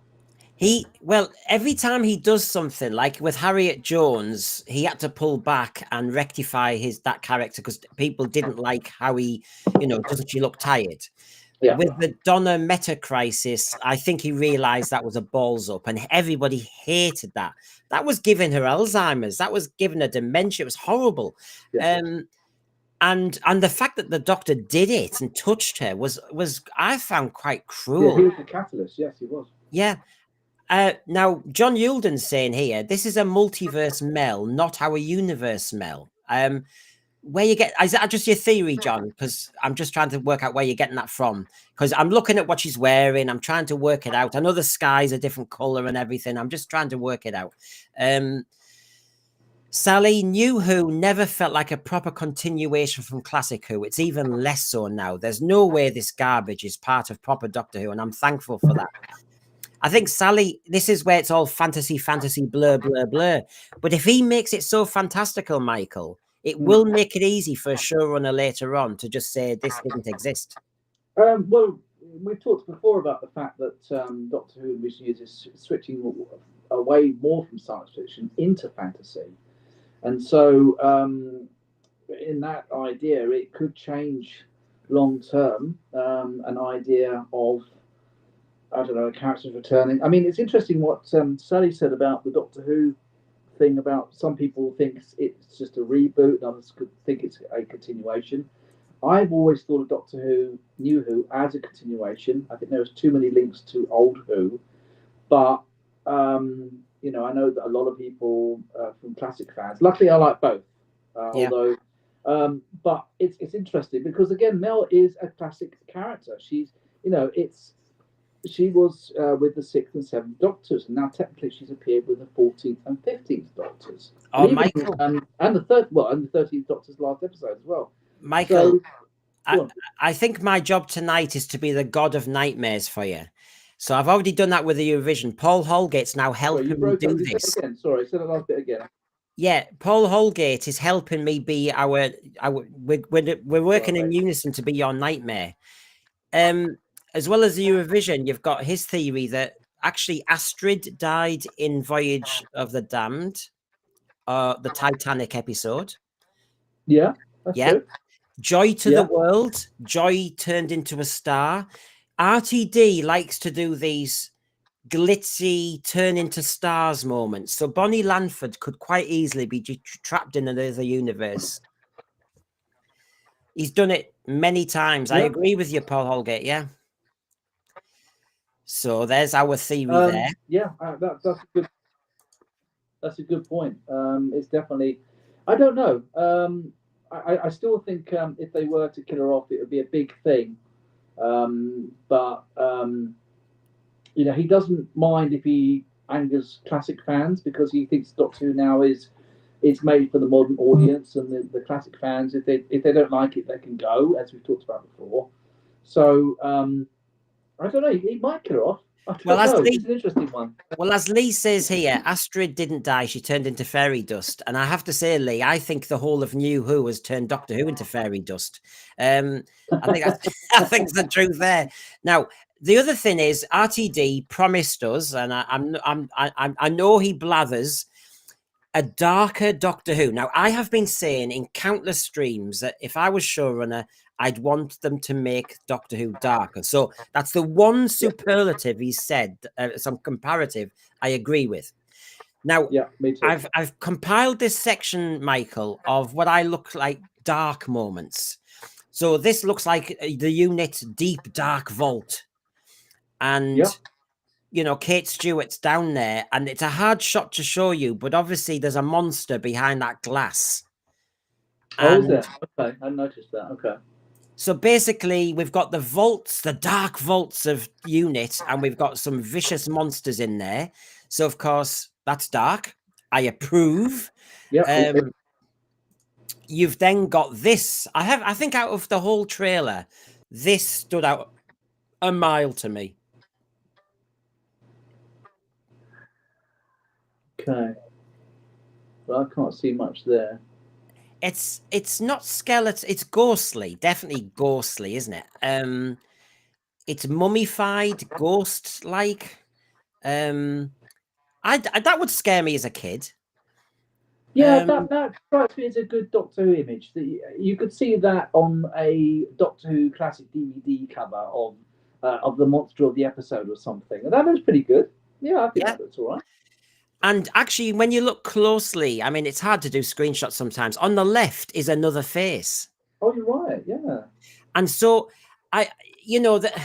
Well, every time he does something, like with Harriet Jones, he had to pull back and rectify that character because people didn't like how he, doesn't she look tired? Yeah. With the Donna meta crisis, I think he realized that was a balls up, and everybody hated that. That was giving her Alzheimer's. That was giving her dementia. It was horrible. Yeah. And the fact that the Doctor did it and touched her was I found quite cruel. Yeah, he was the catalyst. Yes, he was. Yeah. Now, John Yulden's saying here, this is a multiverse Mel, not our universe Mel. Where you get, is that just your theory, John? Because I'm just trying to work out where you're getting that from. Because I'm looking at what she's wearing. I'm trying to work it out. I know the sky's a different color and everything. I'm just trying to work it out. Sally, New Who never felt like a proper continuation from Classic Who. It's even less so now. There's no way this garbage is part of proper Doctor Who, and I'm thankful for that. I think Sally, this is where it's all fantasy, blur, blur, blur. But if he makes it so fantastical, Michael, it will make it easy for a showrunner later on to just say this didn't exist. Well, we've talked before about the fact that Doctor Who in recent years is switching away more from science fiction into fantasy. And so in that idea, it could change long term an idea of, I don't know, characters returning. I mean, it's interesting what Sally said about the Doctor Who thing about some people think it's just a reboot and others could think it's a continuation. I've always thought of Doctor Who, New Who as a continuation. I think there's too many links to old Who. But, I know that a lot of people from classic fans, luckily I like both, although, but it's interesting because, again, Mel is a classic character. She's, she was with the 6th and 7th Doctors, and now technically she's appeared with the 14th and 15th Doctors. Oh, Michael. And the 13th Doctor's last episode as well. Michael, so, I think my job tonight is to be the god of nightmares for you. So I've already done that with the Eurovision. Paul Holgate's now helping me do this. Sorry, say that last bit again. Yeah, Paul Holgate is helping me be we're working in unison to be your nightmare. As well as the Eurovision, you've got his theory that actually Astrid died in Voyage of the Damned, the Titanic episode. Yeah, that's good. Joy to the world. Joy turned into a star. Rtd likes to do these glitzy turn into stars moments. So Bonnie Lanford could quite easily be trapped in another universe. He's done it many times. I agree with you, Paul Holgate. Yeah. So there's our theory there. Yeah, that's a good point. It's definitely, I don't know. I still think if they were to kill her off, it would be a big thing. But he doesn't mind if he angers classic fans because he thinks Doctor Who now is made for the modern audience, and the classic fans, if they don't like it, they can go, as we've talked about before. So I don't know. He might kill her off. I Well, don't as know. Lee, It's an interesting one. well, as Lee says here, Astrid didn't die. She turned into fairy dust. And I have to say, Lee, I think the whole of New Who has turned Doctor Who into fairy dust. Um, I think that's, I think the truth there. Now, the other thing is, RTD promised us, and I know he blathers, a darker Doctor Who. Now, I have been saying in countless streams that if I was showrunner, I'd want them to make Doctor Who darker. So that's the one superlative he said, some comparative I agree with. Now, Yeah, me too. I've compiled this section, Michael, of what I look like dark moments. So this looks like the unit Deep Dark Vault. And Yeah. you know, Kate Stewart's down there, and it's a hard shot to show you, but obviously there's a monster behind that glass. Oh, is And there? Okay, I noticed that. Okay. so basically, we've got the vaults, the dark vaults of unit, and we've got some vicious monsters in there. So, of course, that's dark. I approve. Yeah. You've then got this. I think out of the whole trailer, this stood out a mile to me. Okay. Well, I can't see much there. It's not skeleton, it's ghostly, definitely ghostly, isn't it? It's mummified, ghost like. That would scare me as a kid. Yeah, Um, that strikes me as a good Doctor Who image. You could see that on a Doctor Who classic DVD cover of the monster of the episode or something. And that looks pretty good. Yeah, I think yeah. that looks all right. And actually, when you look closely, I mean, it's hard to do screenshots sometimes. On the left is another face. Oh, you're right. Yeah. And so you know, that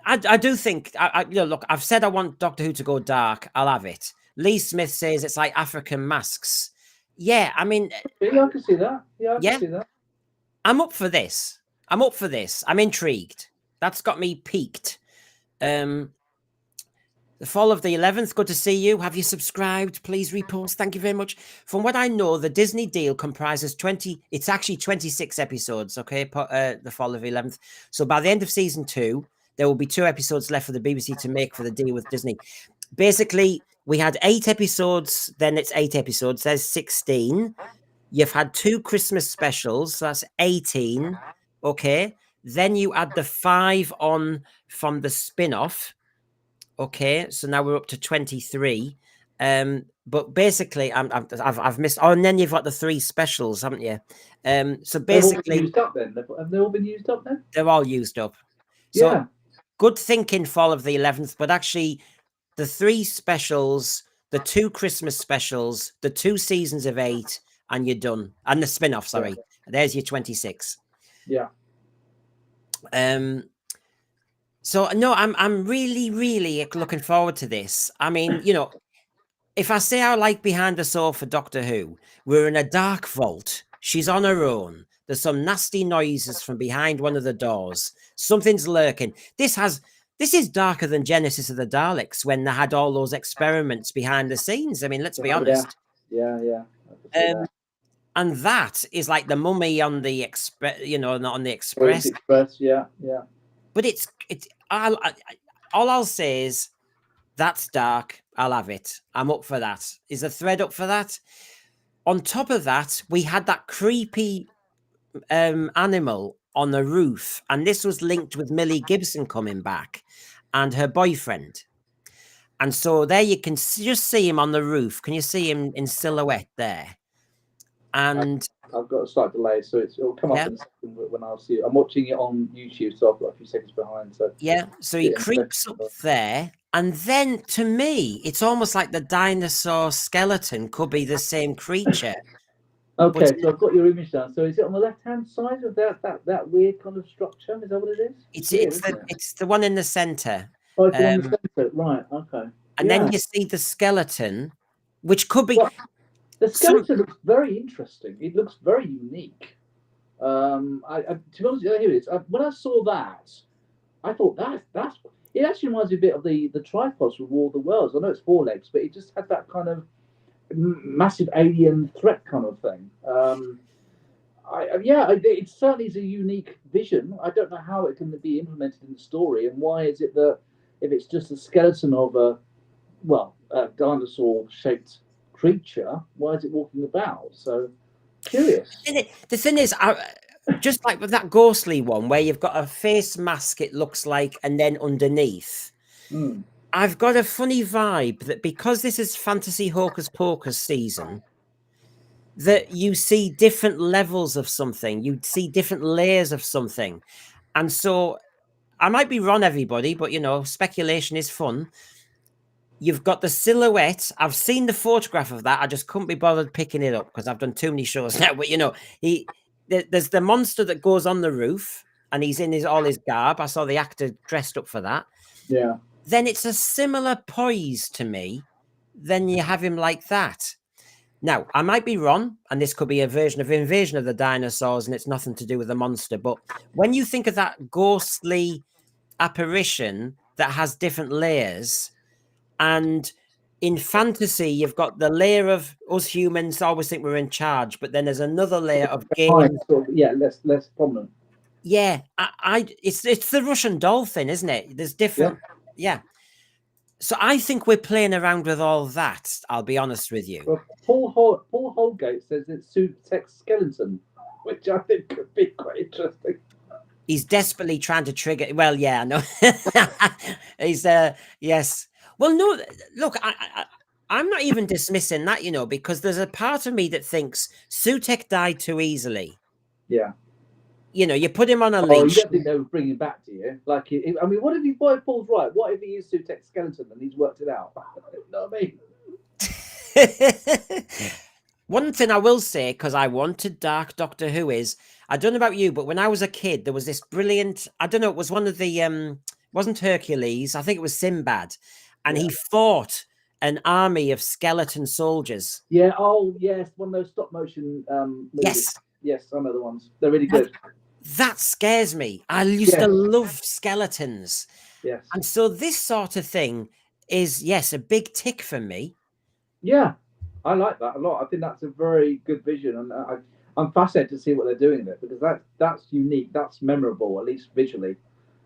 I do think, you know, look, I've said I want Doctor Who to go dark. I'll have it. Lee Smith says it's like African masks. Yeah, I mean, Yeah, I can see that. Yeah, I yeah, can see that. I'm up for this. I'm up for this. I'm intrigued. That's got me peaked. The Fall of the 11th, good to see you. Have you subscribed? Please repost. Thank you very much. From what I know, the Disney deal comprises 20, it's actually 26 episodes, okay? The Fall of the 11th. So by the end of season 2, there will be 2 episodes left for the BBC to make for the deal with Disney. Basically, we had 8 episodes, then it's 8 episodes. There's 16. You've had 2 Christmas specials, so that's 18, okay? Then you add the 5 on from the spin-off. Okay, so now we're up to 23. But basically, I've missed. Oh, and then you've got the 3 specials, haven't you? So basically, used up then. Have they all been used up then? they're all used up. So Yeah. good thinking, Fall of the 11th. But actually, the 3 specials, the 2 Christmas specials, the 2 seasons of 8, and you're done. And the spin-off, sorry. Yeah. There's your 26. Yeah. So no, I'm really, really looking forward to this. I mean, you know, if I say I like Behind the Sofa Doctor Who, we're in a dark vault. She's on her own. There's some nasty noises from behind one of the doors. Something's lurking. This is darker than Genesis of the Daleks when they had all those experiments behind the scenes. I mean, let's be honest. Yeah. And that is like the mummy on the express, you know, not on the Express. Yeah. But it's all I'll say is that's dark. I'll have it. I'm up for that. Is the thread up for that? On top of that, we had that creepy animal on the roof, and this was linked with Millie Gibson coming back and her boyfriend. And so there you can just see him on the roof. Can you see him in silhouette there? And I've got a slight delay, so it'll come up in a second when I'll see it. I'm watching it on YouTube, so I've got a few seconds behind. So yeah, so he creeps up there, and then to me, it's almost like the dinosaur skeleton could be the same creature. Okay, so I've got your image down. So is it on the left-hand side of that weird kind of structure? Is that what it is? It's the one in the center. Oh, it's the one in the center. Right. Okay. And then you see the skeleton, which could be. Well, the skeleton looks very interesting. It looks very unique. To be honest, here it is. When I saw that, I thought that's. It actually reminds me a bit of the tripods from War of the Worlds. I know it's 4 legs, but it just had that kind of massive alien threat kind of thing. It certainly is a unique vision. I don't know how it can be implemented in the story, and why is it that if it's just a skeleton of a dinosaur-shaped creature, why is it walking about? So curious. The thing is, just like with that ghostly one where you've got a face mask, it looks like, and then underneath, Mm. I've got a funny vibe that because this is fantasy hocus pocus season, that you see different levels of something, you see different layers of something. And so I might be wrong, everybody, but speculation is fun. You've got the silhouette. I've seen the photograph of that. I just couldn't be bothered picking it up because I've done too many shows now. But there's the monster that goes on the roof and he's in all his garb. I saw the actor dressed up for that. Yeah. Then it's a similar poise to me. Then you have him like that. Now, I might be wrong, and this could be a version of Invasion of the Dinosaurs, and it's nothing to do with the monster. But when you think of that ghostly apparition that has different layers, and in fantasy, you've got the layer of us humans always think we're in charge, but then there's another layer of games. Less prominent. Yeah, it's the Russian doll thing, isn't it? There's different, yeah. So I think we're playing around with all that. I'll be honest with you. Well, Paul Holgate says it's Sutek's skeleton, which I think could be quite interesting. He's desperately trying to trigger. Well, yeah, I know. He's yes. Well, no. Look, I'm not even dismissing that, because there's a part of me that thinks Sutek died too easily. Yeah. You put him on a leash. Oh, you don't think they would bring him back, do you? Like, I mean, what if Paul's right? What if he is Sutek's skeleton and he's worked it out? You know what I mean? One thing I will say, because I wanted Dark Doctor Who, is I don't know about you, but when I was a kid, there was this brilliant. I don't know. It was one of the. Wasn't Hercules? I think it was Sinbad, and he fought an army of skeleton soldiers. Yeah. Oh, yes. One of those stop motion. Movies. Yes, I know the ones. They're really good. That scares me. I used to love skeletons. Yes. And so this sort of thing is, yes, a big tick for me. Yeah, I like that a lot. I think that's a very good vision, and I'm fascinated to see what they're doing there because that's unique, that's memorable, at least visually.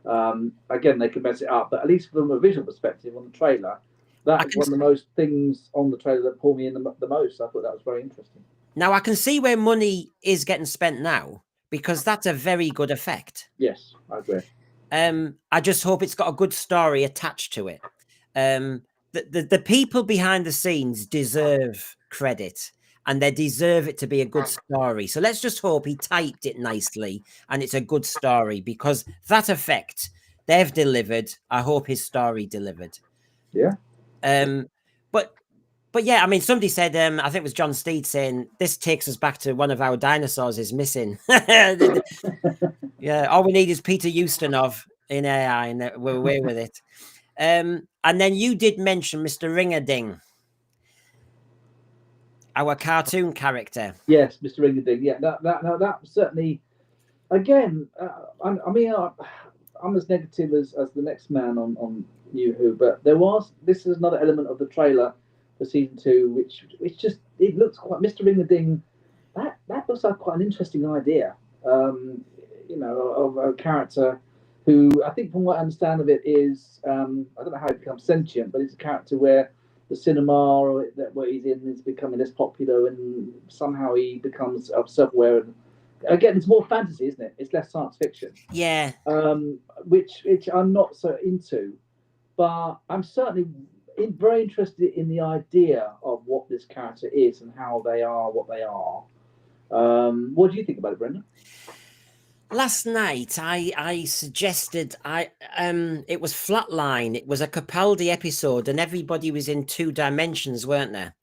Again, they could mess it up, but at least from a visual perspective on the trailer, that's one of the most things on the trailer that pulled me in the most. I thought that was very interesting. Now, I can see where money is getting spent now because that's a very good effect. Yes, I agree. I just hope it's got a good story attached to it. The people behind the scenes deserve credit and they deserve it to be a good story. So let's just hope he typed it nicely and it's a good story because that effect they've delivered. I hope his story delivered. Yeah. But yeah, I mean, somebody said, I think it was John Steed saying, this takes us back to one of our dinosaurs is missing. Yeah, all we need is Peter Ustinov in AI and we're away with it. And then you did mention Mr. Ring-a-Ding, our cartoon character. Yes, Mr. Ring-a-Ding. Yeah, that certainly, again, I mean, I'm as negative as the next man on New Who, but this is another element of the trailer for season 2, which just it looks quite Mr. Ring-a-Ding. That looks like quite an interesting idea. Of a character who I think, from what I understand of it, is I don't know how he becomes sentient, but it's a character where the cinema or where he's in is becoming less popular, and somehow he becomes self-aware. And again, it's more fantasy, isn't it? It's less science fiction. Yeah. Which I'm not so into, but I'm certainly very interested in the idea of what this character is and how they are what they are. What do you think about it, Brendan? Last night, I suggested it was Flatline. It was a Capaldi episode, and everybody was in 2 dimensions, weren't there?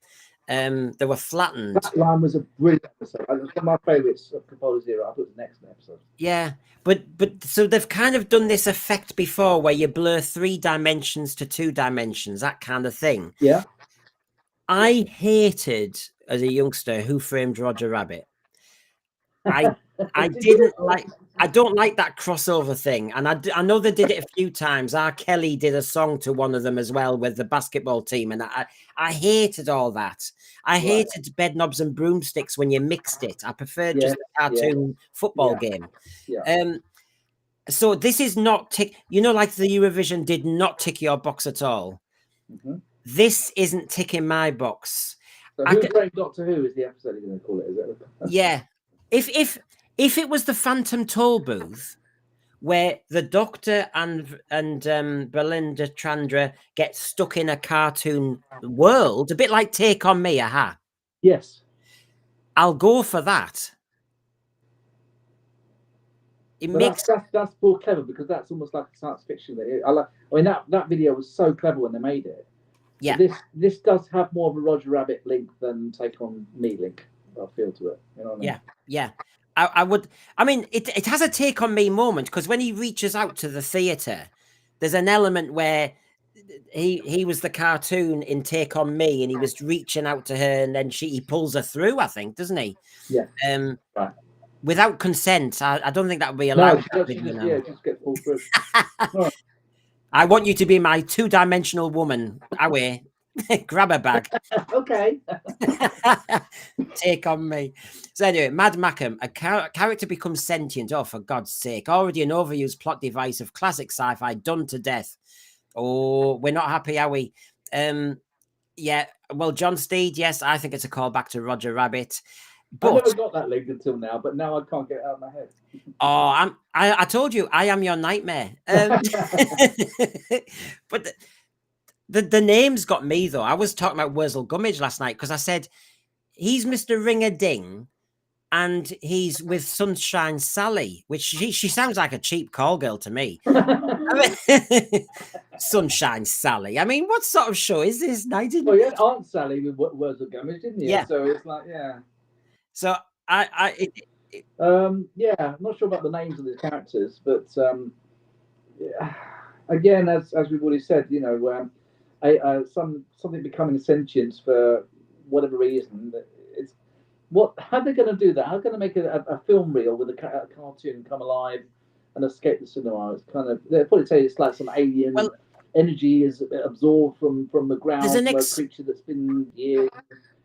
They were flattened. Flatline was a brilliant episode. It was one of my favourites of Capaldi's era. I thought it was the next episode. Yeah, but so they've kind of done this effect before, where you blur 3 dimensions to 2 dimensions, that kind of thing. Yeah. I hated as a youngster Who Framed Roger Rabbit. I didn't like. I don't like that crossover thing, and I know they did it a few times. R. Kelly did a song to one of them as well with the basketball team, and I hated all that. I hated Bedknobs and Broomsticks when you mixed it. I preferred just the cartoon football game. Yeah. So this is not tick. You know, like the Eurovision did not tick your box at all. Mm-hmm. This isn't ticking my box. So Who Framed Doctor Who is the episode you're going to call it? Is it? Yeah. If it was the Phantom Toll Booth, where the Doctor and Belinda Chandra get stuck in a cartoon world, a bit like Take on Me, aha. Yes. I'll go for that. That's more clever because that's almost like a science fiction. I mean that video was so clever when they made it. Yeah. But this does have more of a Roger Rabbit link than Take on Me link. I feel to it. You know what I mean? Yeah. Yeah. I would. I mean, it has a Take on Me moment because when he reaches out to the theatre, there's an element where he was the cartoon in Take on Me, and he was reaching out to her, and then he pulls her through. I think, doesn't he? Yeah. Right. Without consent, I don't think that would be allowed. No, just get pulled through. Oh. I want you to be my two-dimensional woman. Away. Grab a bag. Okay. Take on Me. So anyway, Mad Mackham, a character becomes sentient. Oh, for God's sake. Already an overused plot device of classic sci-fi done to death. Oh, we're not happy, are we? Yeah, well, John Steed, yes, I think it's a callback to Roger Rabbit. But I never got that link until now, but now I can't get it out of my head. Oh, I told you, I am your nightmare. But the names got me, though. I was talking about Wurzel Gummidge last night because I said he's Mr. Ring-a-Ding and he's with Sunshine Sally, which she sounds like a cheap call girl to me. Sunshine Sally. I mean, what sort of show is this? Well, you had Aunt Sally with Wurzel Gummidge, didn't you? Yeah. So it's like, yeah. So I'm not sure about the names of the characters, but yeah. Again, as we've already said, you know, something becoming sentient for whatever reason. It's how are they going to do that? How are they going to make a film reel with a cartoon come alive and escape the cinema? It's kind of, they'll probably say it's like some alien energy is absorbed from the ground from a creature that's been years.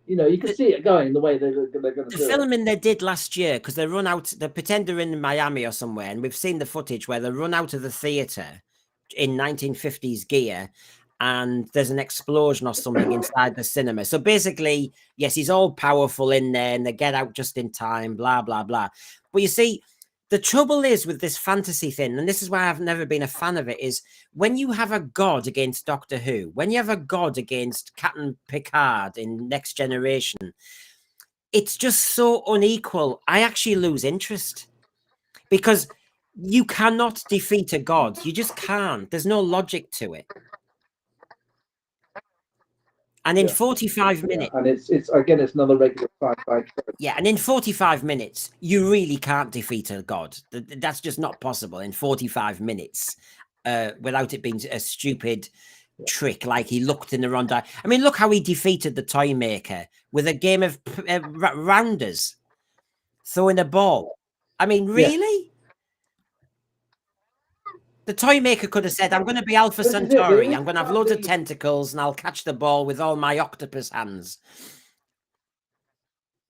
You know, you can see it going the way they're going to do it. The filming they did last year, because they pretend they're in Miami or somewhere, and we've seen the footage where they run out of the theatre in 1950s gear, and there's an explosion or something inside the cinema. So basically, yes, he's all powerful in there, and they get out just in time, blah, blah, blah. But you see, the trouble is with this fantasy thing, and this is why I've never been a fan of it, is when you have a god against Doctor Who, when you have a god against Captain Picard in Next Generation, it's just so unequal. I actually lose interest because you cannot defeat a god. You just can't. There's no logic to it. And in 45 minutes, and it's again, it's another regular sci-fi trope. Yeah, and in 45 minutes, you really can't defeat a god. That's just not possible in 45 minutes without it being a stupid trick like he looked in the wrong I mean, look how he defeated the toy maker with a game of rounders, throwing a ball. I mean, really? Yeah. The toy maker could have said, I'm going to be Alpha Centauri. I'm going to have loads of tentacles and I'll catch the ball with all my octopus hands.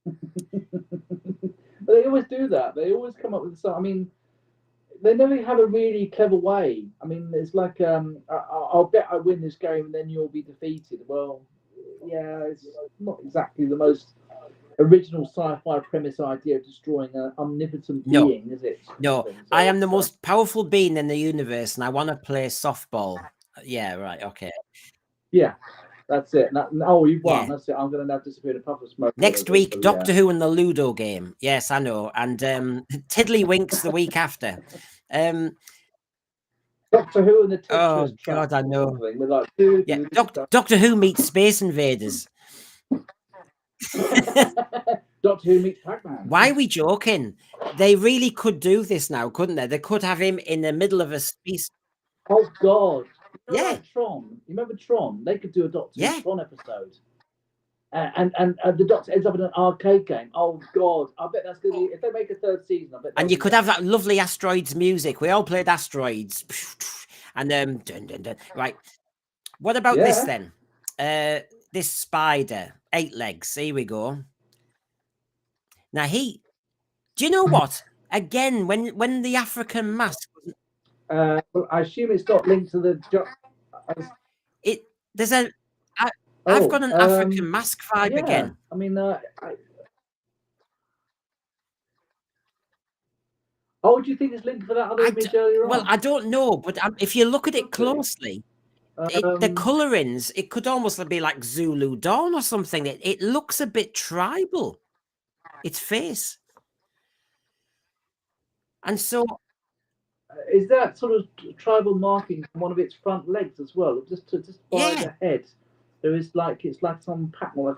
They always do that. They always come up with something. I mean, they never have a really clever way. I mean, it's like, I'll bet I win this game and then you'll be defeated. Well, yeah, it's not exactly the most original sci-fi premise idea of destroying an omnipotent being, is it? No, so I am the most powerful being in the universe and I want to play softball. Yeah, right, okay. Yeah, that's it. You've won. Yeah. That's it. I'm going to now disappear in a puff of smoke. Next week, so, Doctor Who and the Ludo game. Yes, I know. And Tiddlywinks the week after. Doctor Who and the Tetris. Oh, God, I know. Like, Doctor Who meets Space Invaders. Doctor Who meets Pac-Man. Why are we joking? They really could do this now, couldn't they? They could have him in the middle of a space. Oh, God. Yeah. Tron. You remember Tron? They could do a Doctor Who Tron episode. And the Doctor ends up in an arcade game. Oh, God. I bet that's going to be... If they make a third season, I bet... And you could have that lovely Asteroids music. We all played Asteroids. And dun, dun, dun. Right. What about this then? This spider. 8 legs. Here we go. Now do you know what? Again, when the African mask Well, I assume it's not linked to the. There's a. I've got an African mask vibe yeah. again. I mean, oh, do you think it's linked for that other image earlier on? Well, I don't know, but if you look at it closely, the colorings, it could almost be like Zulu Dawn or something. It looks a bit tribal. Its face. And so, is that sort of tribal marking on one of its front legs as well? Just by the head, there is like it's like some pattern.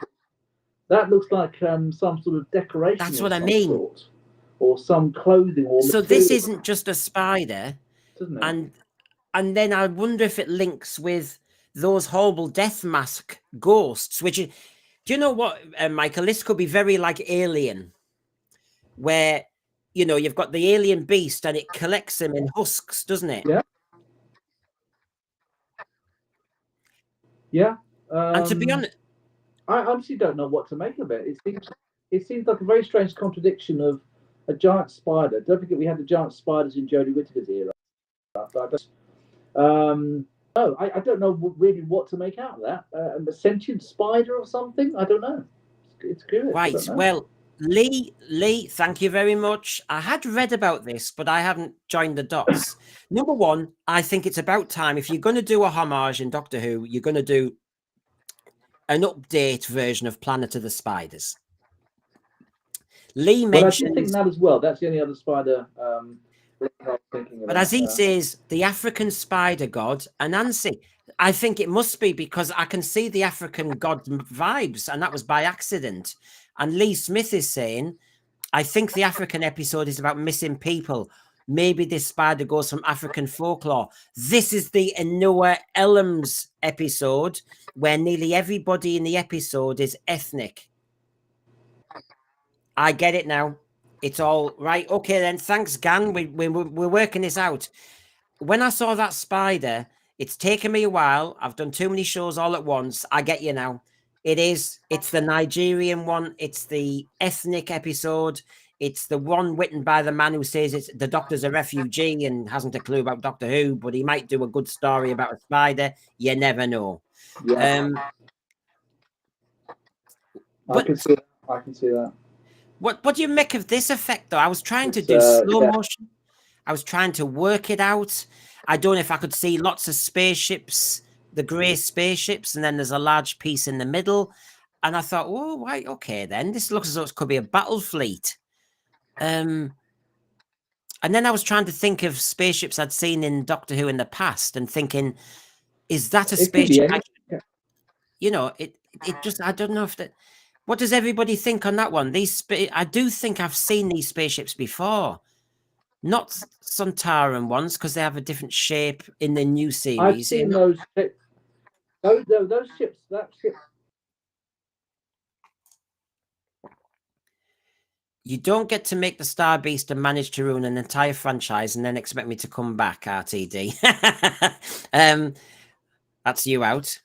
That looks like some sort of decoration. That's what I mean. Sort, or some clothing or. So material. this isn't just a spider, isn't it? And then I wonder if it links with those horrible death mask ghosts. Which, do you know what, Michael? This could be very like Alien, where you've got the alien beast and it collects them in husks, doesn't it? Yeah. Yeah. And to be honest, I honestly don't know what to make of it. It seems like a very strange contradiction of a giant spider. Don't forget we had the giant spiders in Jodie Whittaker's era. No, I don't know really what to make out of that. A sentient spider or something? I don't know. It's curious. Right. Well, Lee, thank you very much. I had read about this, but I haven't joined the dots. Number one, I think it's about time. If you're going to do a homage in Doctor Who, you're going to do an update version of Planet of the Spiders. Lee mentioned. I think that as well. That's the only other spider. But as he says, the African spider god, Anansi. I think it must be because I can see the African god vibes, and that was by accident. And Lee Smith is saying, I think the African episode is about missing people. Maybe this spider goes from African folklore. This is the Noah Elms episode where nearly everybody in the episode is ethnic. I get it now. It's all right. Okay, then. Thanks, Gan. We're working this out. When I saw that spider, it's taken me a while. I've done too many shows all at once. I get you now. It's the Nigerian one. It's the ethnic episode. It's the one written by the man who says the Doctor's a refugee and hasn't a clue about Doctor Who, but he might do a good story about a spider. You never know. Yeah. I can see that. What do you make of this effect, though? I was trying to do slow motion. I was trying to work it out. I don't know if I could see lots of spaceships, the grey spaceships, and then there's a large piece in the middle. And I thought, oh, right, okay, then. This looks as though it could be a battle fleet. And then I was trying to think of spaceships I'd seen in Doctor Who in the past and thinking, is that a spaceship? It just, I don't know if that... What does everybody think on that one? I do think I've seen these spaceships before. Not Sontaran ones, because they have a different shape in the new series. I've seen those ships. Those ships, that ship. You don't get to make the Star Beast and manage to ruin an entire franchise and then expect me to come back, RTD. That's you out.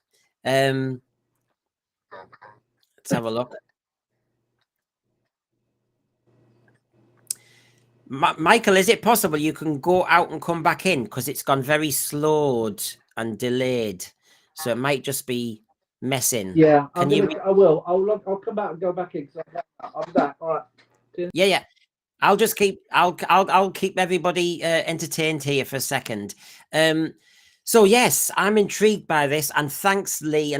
Let's have a look. Michael, is it possible you can go out and come back in? Because it's gone very slowed and delayed. So it might just be messing. Yeah, I will. I'll come back and go back in. I'm back. All right. Yeah. I'll keep everybody entertained here for a second. So yes, I'm intrigued by this, and thanks Lee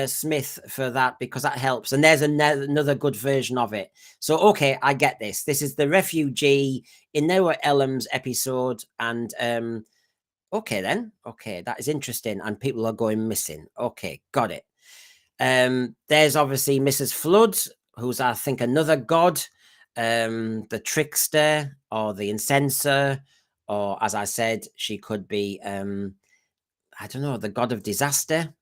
Smith for that, because that helps. And there's another good version of it. So okay, I get this. This is the refugee in Noah Elms episode, and okay then. Okay, that is interesting, and people are going missing. Okay, got it. There's obviously Mrs. Flood, who's I think another god, the trickster or the incenser. Or, as I said, she could be, I don't know, the god of disaster.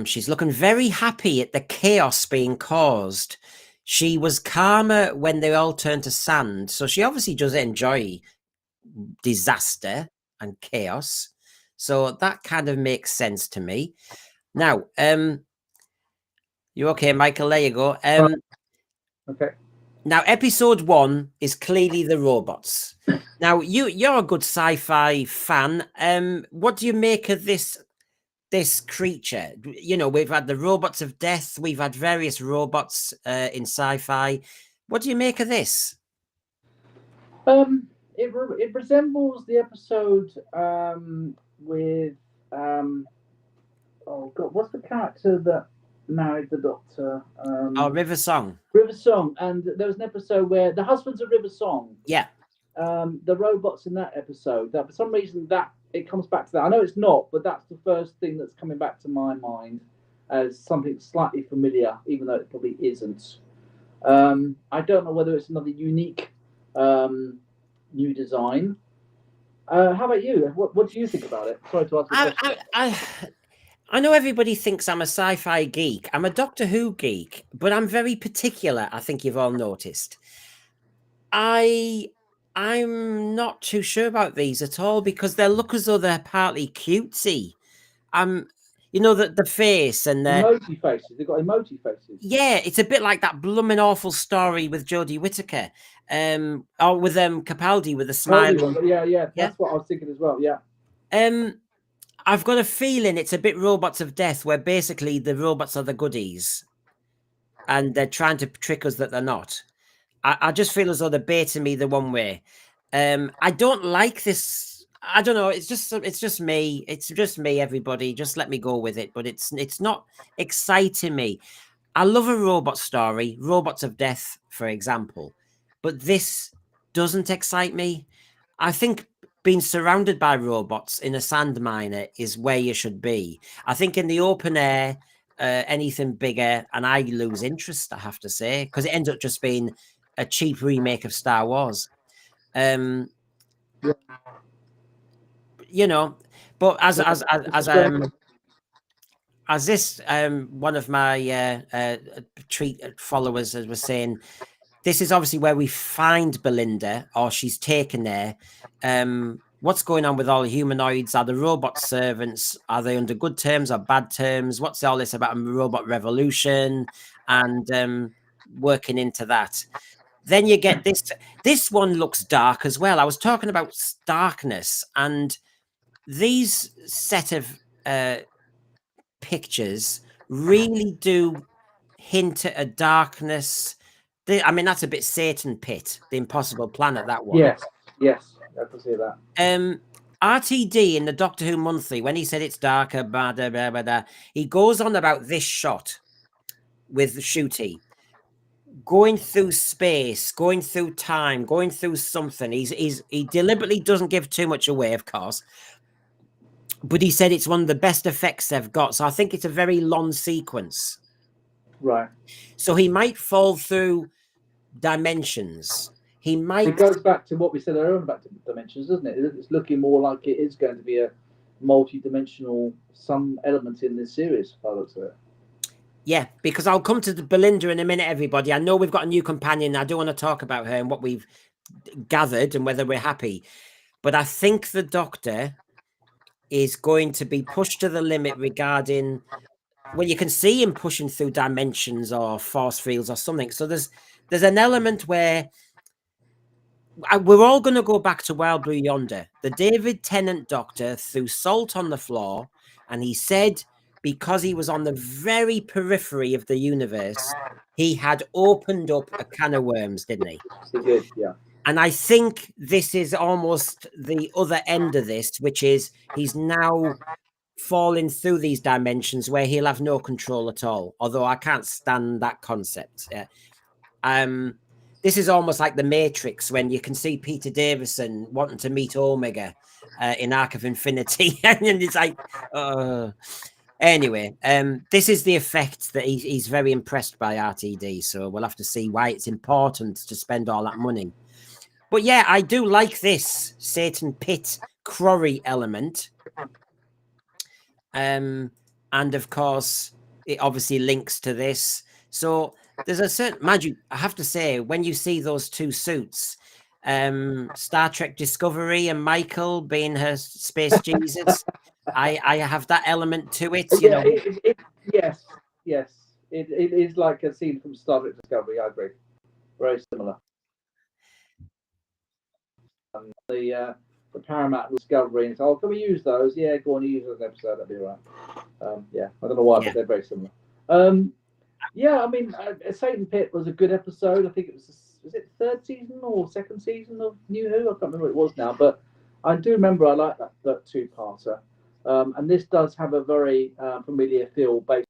She's looking very happy at the chaos being caused. She was calmer when they all turned to sand. So she obviously does enjoy disaster and chaos. So that kind of makes sense to me. Now, you okay, Michael? There you go. Okay. Now, episode 1 is clearly the robots. Now, you're a good sci-fi fan. What do you make of this creature? You know, we've had the robots of death. We've had various robots in sci-fi. What do you make of this? It resembles the episode with oh god, what's the character that married the Doctor? River Song. River Song, and there was an episode where the husbands of River Song. Yeah. The robots in that episode. That for some reason that it comes back to that. I know it's not, but that's the first thing that's coming back to my mind as something slightly familiar, even though it probably isn't. I don't know whether it's another unique new design. How about you? What do you think about it? Sorry to ask the question. I know everybody thinks I'm a sci-fi geek. I'm a Doctor Who geek, but I'm very particular. I think you've all noticed. I'm not too sure about these at all because they look as though they're partly cutesy. You know, the face and the emoji faces. They've got emoji faces. Yeah, it's a bit like that blooming awful story with Jodie Whittaker, or with Capaldi with the smile. Yeah, that's what I was thinking as well. Yeah. I've got a feeling it's a bit Robots of Death, where basically the robots are the goodies, and they're trying to trick us that they're not. I just feel as though they're baiting me the one way. I don't like this. I don't know. It's just me. It's just me. Everybody, just let me go with it. But it's not exciting me. I love a robot story, Robots of Death, for example, but this doesn't excite me. I think being surrounded by robots in a sand miner is where you should be. I think in the open air, anything bigger, and I lose interest, I have to say, because it ends up just being a cheap remake of Star Wars. You know, but as this one of my tweet followers was saying, this is obviously where we find Belinda, or she's taken there. What's going on with all the humanoids? Are the robot servants? Are they under good terms or bad terms? What's all this about a robot revolution? And working into that. Then you get this. This one looks dark as well. I was talking about darkness, and these set of pictures really do hint at a darkness. I mean, that's a bit Satan Pit, the Impossible Planet, that one. Yes, I can see that. RTD in the Doctor Who Monthly, when he said it's darker, blah, blah, blah, blah, he goes on about this shot with Ncuti, going through space, going through time, going through something. He deliberately doesn't give too much away, of course, but he said it's one of the best effects they've got. So I think it's a very long sequence. Right. So he might fall through dimensions. He might. It goes back to what we said earlier about dimensions, doesn't it? It's looking more like it is going to be a multi-dimensional some elements in this series, if I look at it. Yeah, because I'll come to the Belinda in a minute, everybody. I know we've got a new companion. I do want to talk about her and what we've gathered and whether we're happy. But I think the Doctor is going to be pushed to the limit regarding, well, you can see him pushing through dimensions or force fields or something. So there's an element where we're all going to go back to Wild Blue Yonder. The David Tennant Doctor threw salt on the floor, and he said because he was on the very periphery of the universe, he had opened up a can of worms, didn't he? He did, yeah. And I think this is almost the other end of this, which is he's now falling through these dimensions where he'll have no control at all. Although I can't stand that concept. This is almost like the Matrix, when you can see Peter Davison wanting to meet Omega in Arc of Infinity, and it's like, anyway. This is the effect that he's very impressed by RTD. So we'll have to see why it's important to spend all that money. But yeah, I do like this Satan Pit Crowry element. And of course, it obviously links to this. So there's a certain, mind you, I have to say, when you see those two suits, Star Trek Discovery and Michael being her space Jesus, I have that element to it. You know. Yes. It is like a scene from Star Trek Discovery. I agree. very similar. The Paramount Discovery, and so, can we use those? Yeah, go on, use those episode. That'd be right. Yeah, I don't know why, but they're very similar. Yeah, I mean, Satan Pit was a good episode. I think it was it third season or second season of New Who? I can't remember what it was now, but I do remember I like that two-parter. And this does have a very familiar feel based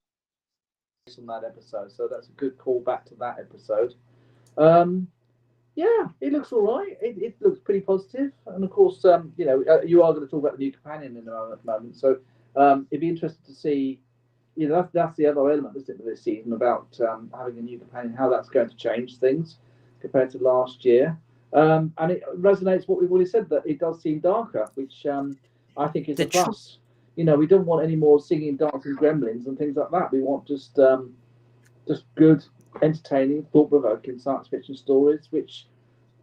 on that episode, so that's a good call back to that episode. Yeah, it looks all right. It looks pretty positive, and of course, you are going to talk about the new companion in a moment, so it'd be interesting to see. That's the other element, isn't it, of this season about having a new companion, how that's going to change things compared to last year. And it resonates what we've already said, that it does seem darker, which I think is a plus. We don't want any more singing, dancing gremlins and things like that. We want just good, entertaining, thought-provoking science fiction stories, which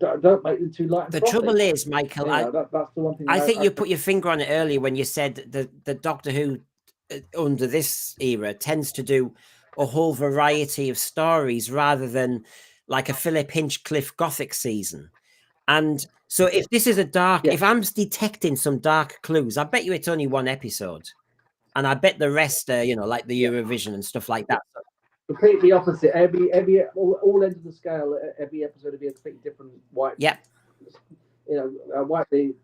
don't make them too light and the frothy. trouble is, Michael, that's the one thing. I think you put your finger on it earlier when you said the Doctor Who under this era tends to do a whole variety of stories rather than like a Philip Hinchcliffe Gothic season. And so if this is if I'm detecting some dark clues, I bet you it's only one episode. And I bet the rest are, like the Eurovision and stuff like that. Completely opposite. All ends of the scale. Every episode would be a completely different white. Yeah. Wipely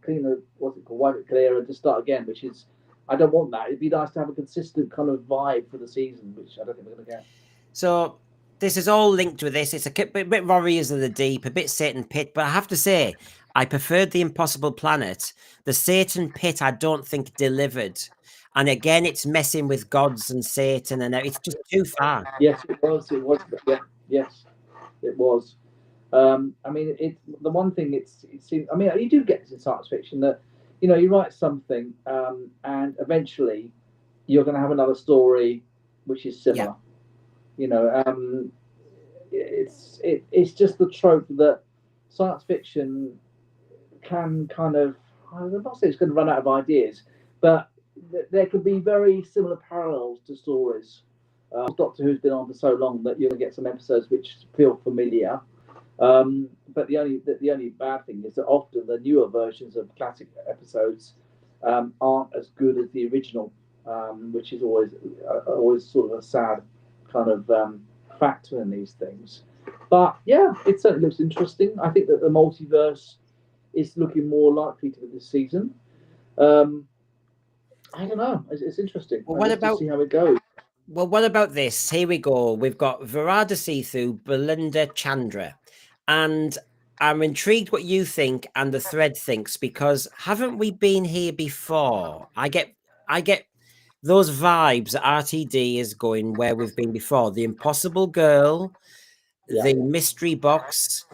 cleaner. What's it called? Wipe it clear and just start again. Which is, I don't want that. It'd be nice to have a consistent kind of vibe for the season, which I don't think we're going to get. So this is all linked with this. It's a bit Warriors of the Deep, a bit Satan Pit, but I have to say, I preferred the Impossible Planet. The Satan Pit, I don't think delivered. And again, it's messing with gods and Satan, and it's just too far. Yes, it was. Yeah, yes, it was. I mean, the one thing it seems. I mean, you do get this in science fiction that, you write something, and eventually, you're going to have another story which is similar. Yeah. It's just the trope that science fiction can kind of. I'm not saying it's going to run out of ideas, but there could be very similar parallels to stories. Doctor Who's been on for so long that you're going to get some episodes which feel familiar. But the only bad thing is that often the newer versions of classic episodes aren't as good as the original, which is always sort of a sad kind of factor in these things. But yeah, it certainly looks interesting. I think that the multiverse is looking more likely to be this season. I don't know. It's interesting. Well, what about see how it goes? Well, what about this? Here we go. We've got Rtd'S through Belinda Chandra, and I'm intrigued what you think and the thread thinks, because haven't we been here before? I get those vibes that RTD is going where we've been before. The Impossible Girl, the mystery box.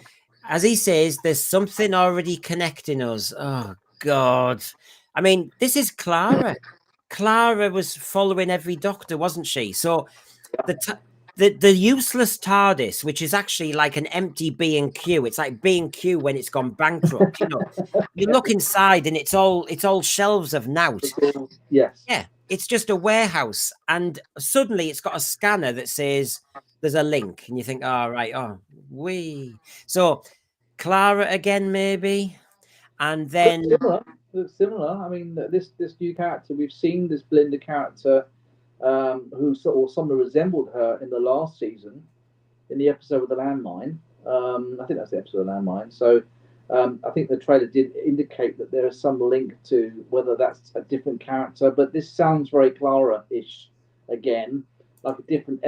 As he says, there's something already connecting us. Oh God. I mean, this is Clara. Clara was following every Doctor, wasn't she? So the useless TARDIS, which is actually like an empty B&Q. It's like B&Q when it's gone bankrupt. You look inside and it's all shelves of nout. Yes. Yeah, it's just a warehouse, and suddenly it's got a scanner that says there's a link, and you think, so Clara again, maybe, and then. Looks similar. I mean, this new character, we've seen this Belinda character who somewhat resembled her in the last season, in the episode with the landmine. I think that's the episode of the landmine. So I think the trailer did indicate that there is some link to whether that's a different character, but this sounds very Clara-ish again, like a different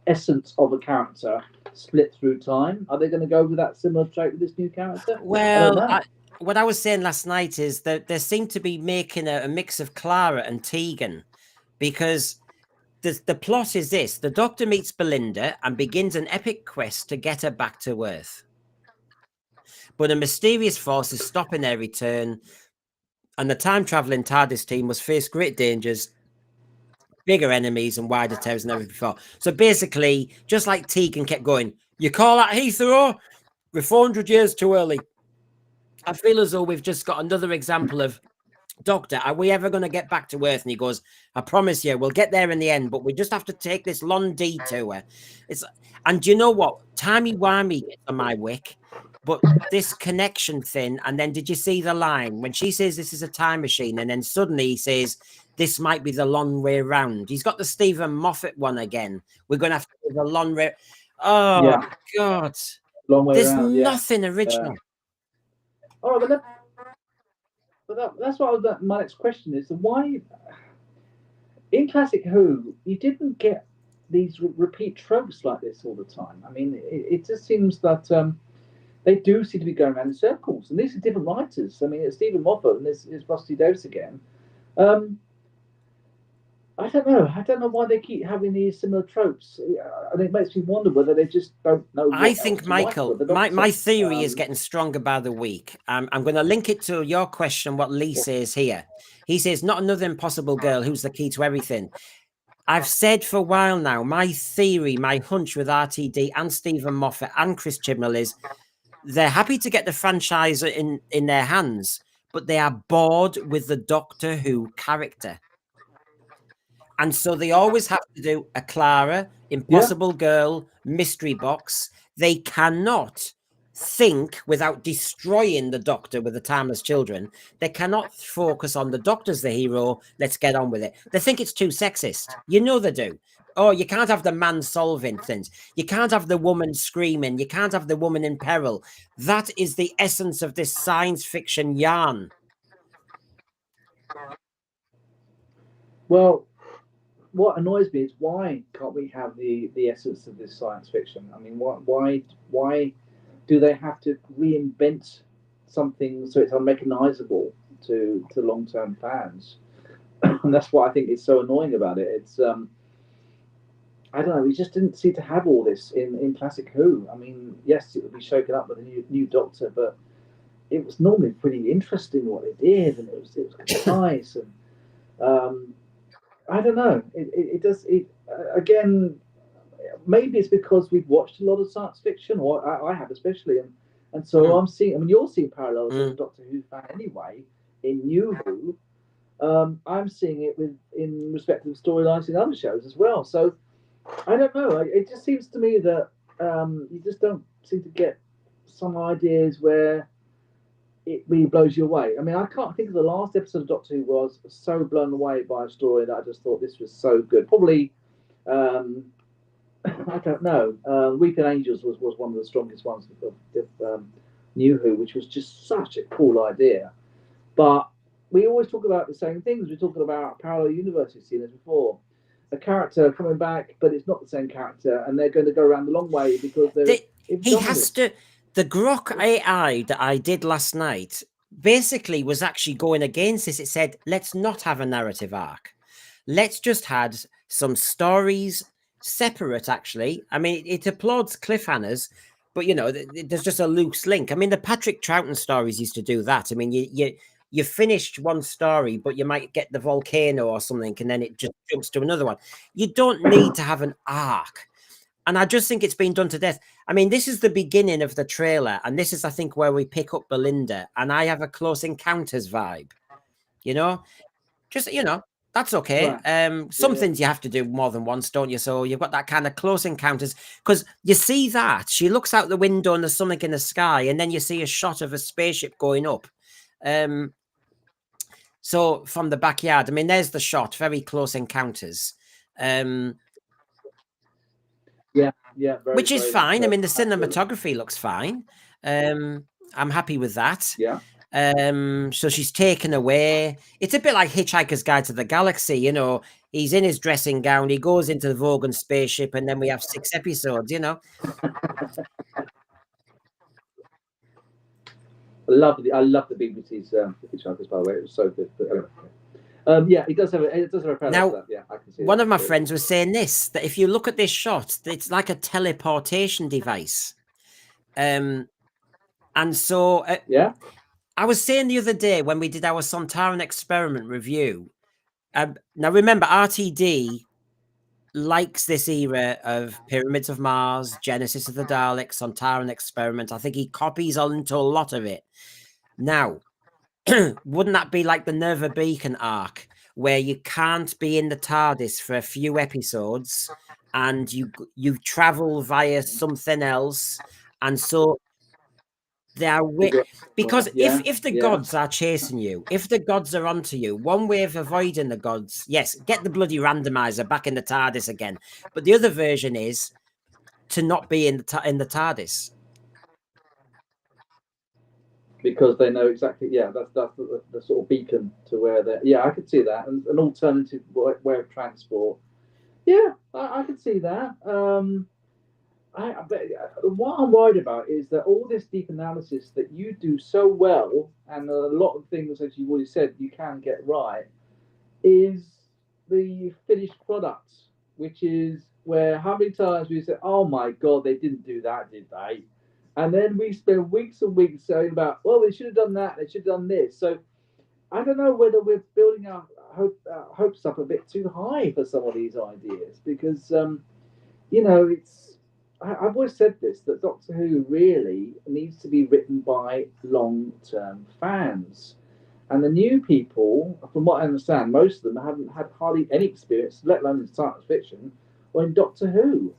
essence of a character split through time. Are they going to go with that similar trait with this new character? Well, what I was saying last night is that they seem to be making a mix of Clara and Tegan, because the plot is this: the Doctor meets Belinda and begins an epic quest to get her back to Earth. But a mysterious force is stopping their return, and the time-traveling TARDIS team must face great dangers, bigger enemies, and wider terrors than ever before. So basically, just like Tegan kept going, you call that Heathrow? We're 400 years too early. I feel as though we've just got another example of Doctor, are we ever going to get back to Earth? And he goes, I promise you, we'll get there in the end, but we just have to take this long detour. And do you know what? Timey-wimey gets on my wick, but this connection thing, and then did you see the line when she says this is a time machine, and then suddenly he says this might be the long way round? He's got the Stephen Moffat one again. We're going to have to do the long way. Oh, God. Long way There's around. nothing original. All right, that's what my next question is: why in classic Who you didn't get these repeat tropes like this all the time? I mean, it just seems that they do seem to be going around in circles, and these are different writers. I mean, it's Stephen Moffat and it's Rusty Davies again. I don't know. I don't know why they keep having these similar tropes, and it makes me wonder whether they just don't know. I think, Michael, my theory is getting stronger by the week. I'm going to link it to your question, what Lee says here. He says, not another impossible girl who's the key to everything. I've said for a while now, my theory, my hunch with RTD and Stephen Moffat and Chris Chibnall is they're happy to get the franchise in their hands, but they are bored with the Doctor Who character. And so they always have to do a Clara, Impossible Girl, mystery box. They cannot think without destroying the Doctor with the Timeless Children. They cannot focus on the Doctor's the hero. Let's get on with it. They think it's too sexist. You know they do. Oh, you can't have the man solving things. You can't have the woman screaming. You can't have the woman in peril. That is the essence of this science fiction yarn. Well, what annoys me is why can't we have the essence of this science fiction? I mean, why do they have to reinvent something so it's unrecognizable to long term fans? And that's what I think is so annoying about it. It's I don't know. We just didn't seem to have all this in classic Who. I mean, yes, it would be shaken up with a new Doctor, but it was normally pretty interesting what they did, and it was nice and. I don't know. It does. Again, maybe it's because we've watched a lot of science fiction, or I have especially, and so I'm seeing. I mean, you're seeing parallels as a Doctor Who fan anyway in New Who. I'm seeing it in respect of storylines in other shows as well. So I don't know. It just seems to me that you just don't seem to get some ideas where it really blows you away. I mean, I can't think of the last episode of Doctor Who was so blown away by a story that I just thought this was so good. Probably, I don't know. Weeping Angels was one of the strongest ones of New Who, which was just such a cool idea. But we always talk about the same things. We're talking about parallel universes, seen as before. A character coming back, but it's not the same character, and they're going to go around the long way because he has to. The Grok AI that I did last night basically was actually going against this. It said, let's not have a narrative arc. Let's just have some stories separate, actually. I mean, it applauds cliffhangers, but, you know, there's just a loose link. I mean, the Patrick Troughton stories used to do that. I mean, you finished one story, but you might get the volcano or something, and then it just jumps to another one. You don't need to have an arc. And I just think it's been done to death. I mean, this is the beginning of the trailer. And this is, I think, where we pick up Belinda. And I have a Close Encounters vibe, you know? Just, you know, that's okay. Right. Some things you have to do more than once, don't you? So you've got that kind of Close Encounters. Because you see that. She looks out the window and there's something in the sky. And then you see a shot of a spaceship going up. So from the backyard, I mean, there's the shot. Very Close Encounters. Yeah, which is fine. I mean, the cinematography looks fine. I'm happy with that. Yeah. So she's taken away. It's a bit like Hitchhiker's Guide to the Galaxy, you know. He's in his dressing gown, he goes into the Vogan spaceship, and then we have 6 episodes, you know. I love the BBC's Hitchhikers, by the way. It was so good. But, yeah, it does have a now, yeah, I can see one of my friends was saying this, that if you look at this shot, it's like a teleportation device. And so yeah, I was saying the other day when we did our Sontaran experiment review. Now remember, RTD likes this era of Pyramids of Mars, Genesis of the Daleks, Sontaran experiment. I think he copies into a lot of it. Now, wouldn't that be like the Nerva Beacon arc, where you can't be in the TARDIS for a few episodes, and you travel via something else, and so they are because Yeah, if the yeah. gods are chasing you, if the gods are onto you, one way of avoiding the gods, yes, get the bloody randomizer back in the TARDIS again. But the other version is to not be in the TARDIS. Because they know exactly. Yeah, that's the sort of beacon to where they're. Yeah, I could see that, and an alternative way of transport. Yeah, I could see that. But what I'm worried about is that all this deep analysis that you do so well, and a lot of things, as you've already said, you can get right, is the finished product, which is where how many times we say, "Oh my God, they didn't do that, did they?" And then we spend weeks and weeks saying about, "Well, they should have done that, they should have done this." So I don't know whether we're building our hopes up a bit too high for some of these ideas because it's. I've always said this that Doctor Who really needs to be written by long-term fans. And the new people, from what I understand, most of them haven't had hardly any experience, let alone in science fiction or in Doctor Who.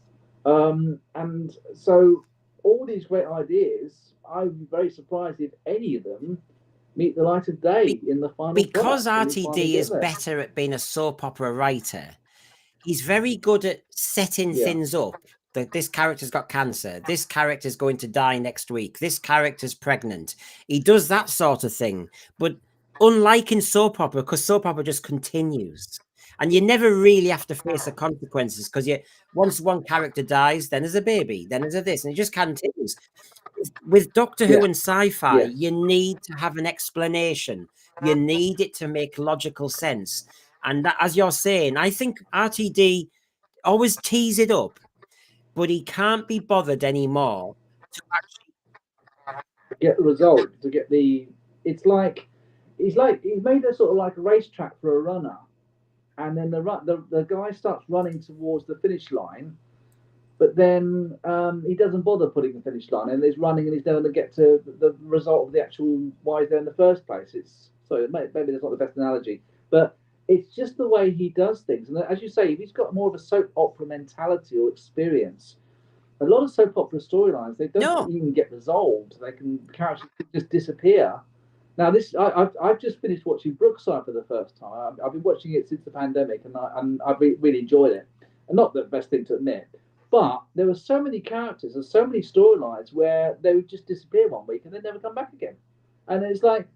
And so all these great ideas, I'd be very surprised if any of them meet the light of day in the final Because product when we finally RTD get is there. better at being a soap opera writer. He's very good at setting Yeah. things up. That this character's got cancer. This character's going to die next week. This character's pregnant. He does that sort of thing. But unlike in soap opera, because soap opera just continues. And you never really have to face the consequences because once one character dies, then there's a baby, then there's a this, and it just continues. With Doctor Who Yeah. and sci-fi, Yes. you need to have an explanation. You need it to make logical sense. And that, as you're saying, I think RTD always tease it up, but he can't be bothered anymore to actually. To get the result, to get the. It's like he's made a sort of like a racetrack for a runner, and then the guy starts running towards the finish line, but then he doesn't bother putting the finish line, and he's running, and he's never going to get to the result of the actual why he's there in the first place. It's so maybe that's not the best analogy, but it's just the way he does things. And as you say, if he's got more of a soap opera mentality or experience, a lot of soap opera storylines they don't No, even get resolved. They can characters just disappear. Now I've just finished watching Brookside for the first time. I've been watching it since the pandemic, and I've really enjoyed it. And not the best thing to admit, but there were so many characters and so many storylines where they would just disappear one week and then never come back again. And it's like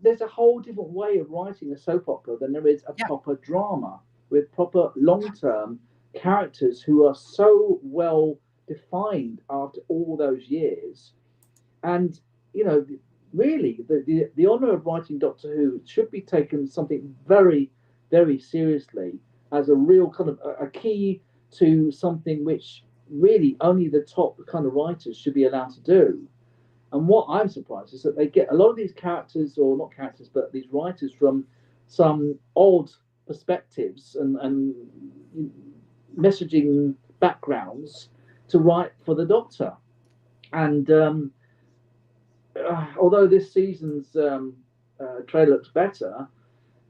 there's a whole different way of writing a soap opera than there is a yeah. proper drama with proper long term characters who are so well defined after all those years. And you know, really, the honor of writing Doctor Who should be taken something very, very seriously as a real kind of a key to something which really only the top kind of writers should be allowed to do. And what I'm surprised is that they get a lot of these characters, or not characters, but these writers from some odd perspectives and messaging backgrounds to write for the Doctor. And although this season's trailer looks better,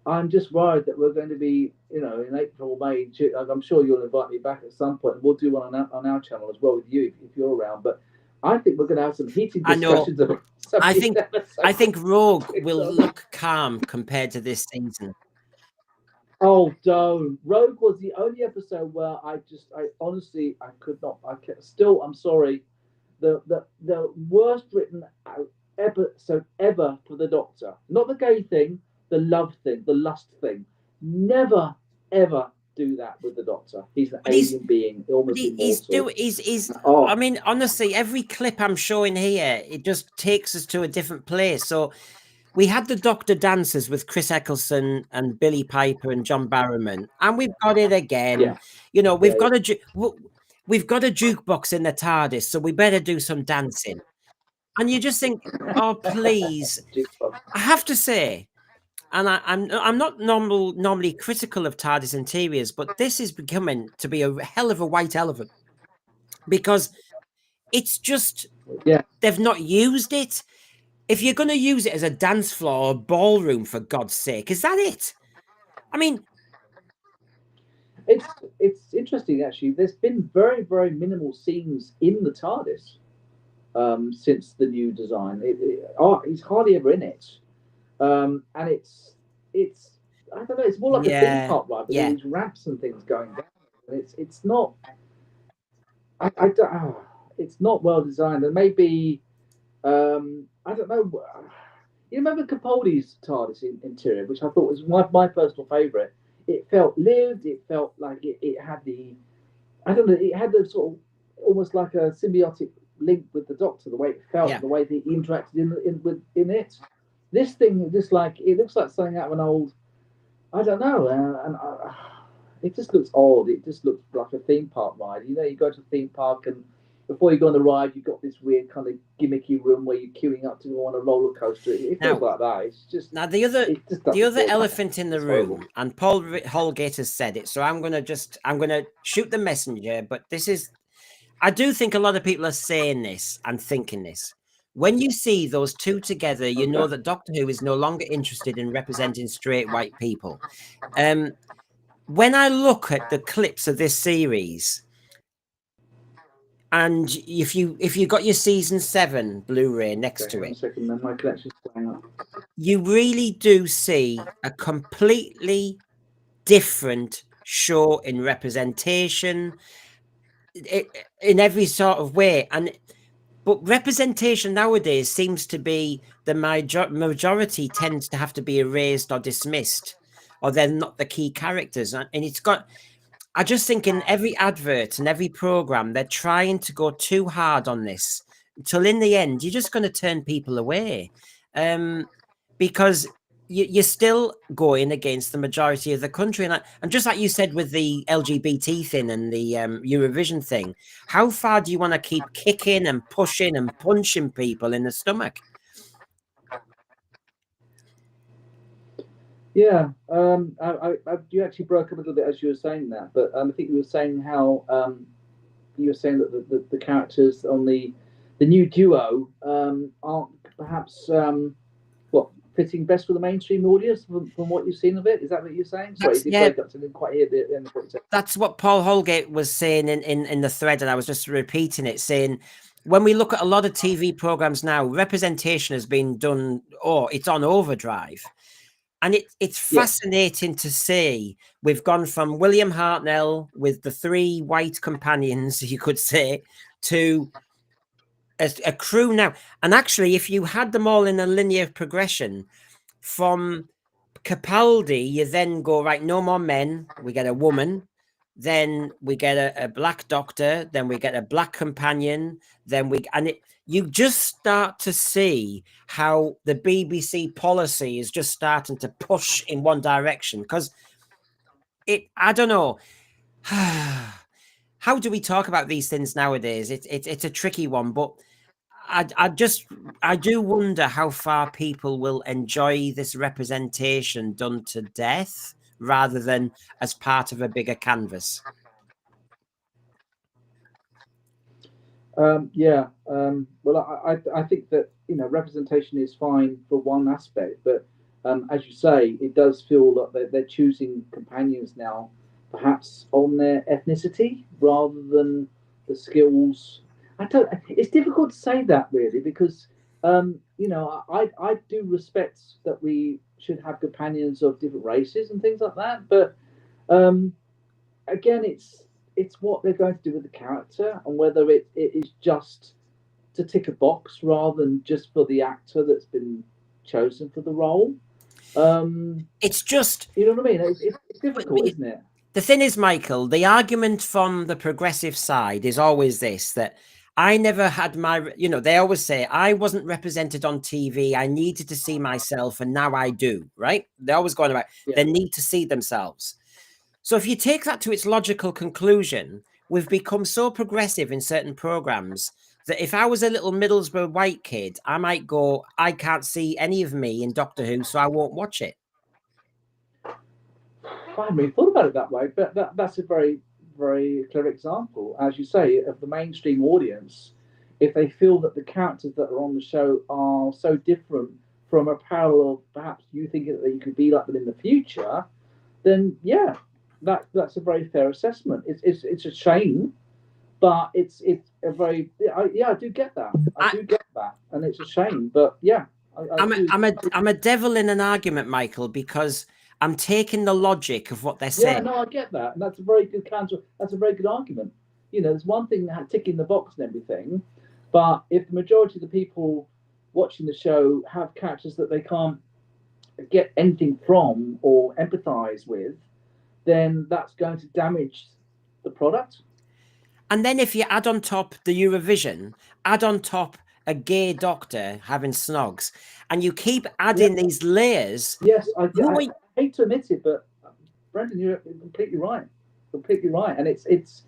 I'm just worried that we're going to be, in April, May, June. I'm sure you'll invite me back at some point. We'll do one on our channel as well with you if you're around. But I think we're going to have some heated discussions about some I of these think episodes. I think Rogue will look calm compared to this season. Oh, don't. Rogue was the only episode where I honestly, I could not. I'm sorry. The worst written episode ever for the Doctor. Not the gay thing, the love thing, the lust thing. Never, ever do that with the Doctor. He's an alien being, almost immortal. He's Oh, I mean, honestly, every clip I'm showing here, it just takes us to a different place. So we had the Doctor Dancers with Chris Eccleston and Billy Piper and John Barrowman, and we've got it again. yeah. We've got we've got a jukebox in the TARDIS, so we better do some dancing. And you just think, oh, please. I have to say, and I'm not normally critical of TARDIS interiors, but this is becoming to be a hell of a white elephant because it's just Yeah. they've not used it. if you're going to use it as a dance floor or ballroom, for God's sake, is that it? I mean, It's interesting actually. There's been very minimal scenes in the TARDIS since the new design. He's hardly ever in it, and it's I don't know. It's more like a theme yeah, park ride with all yeah. these ramps and things going down. And it's not. I don't. It's not well designed, and maybe I don't know. You remember Capaldi's TARDIS interior, which I thought was my personal favourite. It felt lived. It felt like it had the I don't know. It had the sort of almost like a symbiotic link with the Doctor. The way it felt, Yeah. the way they interacted in it. This thing, just like it looks like something out of an old. I don't know, it just looks odd. It just looks like a theme park ride. You know, you go to a theme park and before you go on the ride, you've got this weird kind of gimmicky room where you're queuing up to go on a roller coaster. It feels Now, like that. It's just, now it just the doesn't other feel right. elephant in the It's horrible. room, and Paul Holgate has said it, so I'm gonna shoot the messenger. But this is, I do think a lot of people are saying this and thinking this. When you see those two together, you know Okay. that Doctor Who is no longer interested in representing straight white people. Um, when I look at the clips of this series, and if you got your season 7 Blu-ray next Okay, to hang on a it, second. Then my connection's playing up. you really do see a completely different show in representation, in every sort of way. But representation nowadays seems to be the majority tends to have to be erased or dismissed, or they're not the key characters. And it's got, I just think in every advert and every program, they're trying to go too hard on this until in the end, you're just going to turn people away. Because you're still going against the majority of the country. And just like you said with the LGBT thing and the Eurovision thing, how far do you want to keep kicking and pushing and punching people in the stomach? Yeah, you actually broke up a little bit as you were saying that, but I think you were saying how you were saying that the characters on the new duo aren't perhaps what fitting best with the mainstream audience from what you've seen of it. Is that what you're saying? Sorry, That's you did yeah. break up, so I didn't quite hear the end of what you said. That's what Paul Holgate was saying in the thread, and I was just repeating it, saying when we look at a lot of TV programs now, representation has been done, or it's on overdrive. And it's Yes. fascinating to see. We've gone from William Hartnell with the 3 white companions, you could say, to a crew now. And actually, if you had them all in a linear progression from Capaldi, you then go, right, no more men, we get a woman, then we get a black doctor, then we get a black companion, you just start to see how the BBC policy is just starting to push in one direction. Because I don't know. How do we talk about these things nowadays? It's a tricky one, but I do wonder how far people will enjoy this representation done to death rather than as part of a bigger canvas. Yeah. Well, I think that representation is fine for one aspect, but as you say, it does feel that they're choosing companions now, perhaps on their ethnicity rather than the skills. I don't. It's difficult to say that really because I do respect that we should have companions of different races and things like that, but um, again, it's what they're going to do with the character and whether it is just to tick a box rather than just for the actor that's been chosen for the role. It's just, You know what I mean? It's difficult, isn't it? the thing is, Michael, the argument from the progressive side is always this, that I never had they always say, I wasn't represented on TV. I needed to see myself, and now I do, right? They're always going about, Yeah. they need to see themselves. So if you take that to its logical conclusion, we've become so progressive in certain programs that if I was a little Middlesbrough white kid, I might go, I can't see any of me in Doctor Who, so I won't watch it. I hadn't really thought about it that way, but that's a very, very clear example, as you say, of the mainstream audience. if they feel that the characters that are on the show are so different from a parallel, perhaps you think that you could be like them in the future, then yeah, that's a very fair assessment. It's a shame, but it's a very I do get that. I do get that, and it's a shame, but yeah. I'm a devil in an argument, Michael, because I'm taking the logic of what they're saying. Yeah, no, I get that, and that's a very good counter. That's a very good argument. You know, there's one thing that ticking the box and everything, but if the majority of the people watching the show have characters that they can't get anything from or empathize with, then that's going to damage the product. And then if you add on top the Eurovision, add on top a gay doctor having snogs, and you keep adding these layers. Yes, I hate to admit it, but Brendan, you're completely right. Completely right. And it's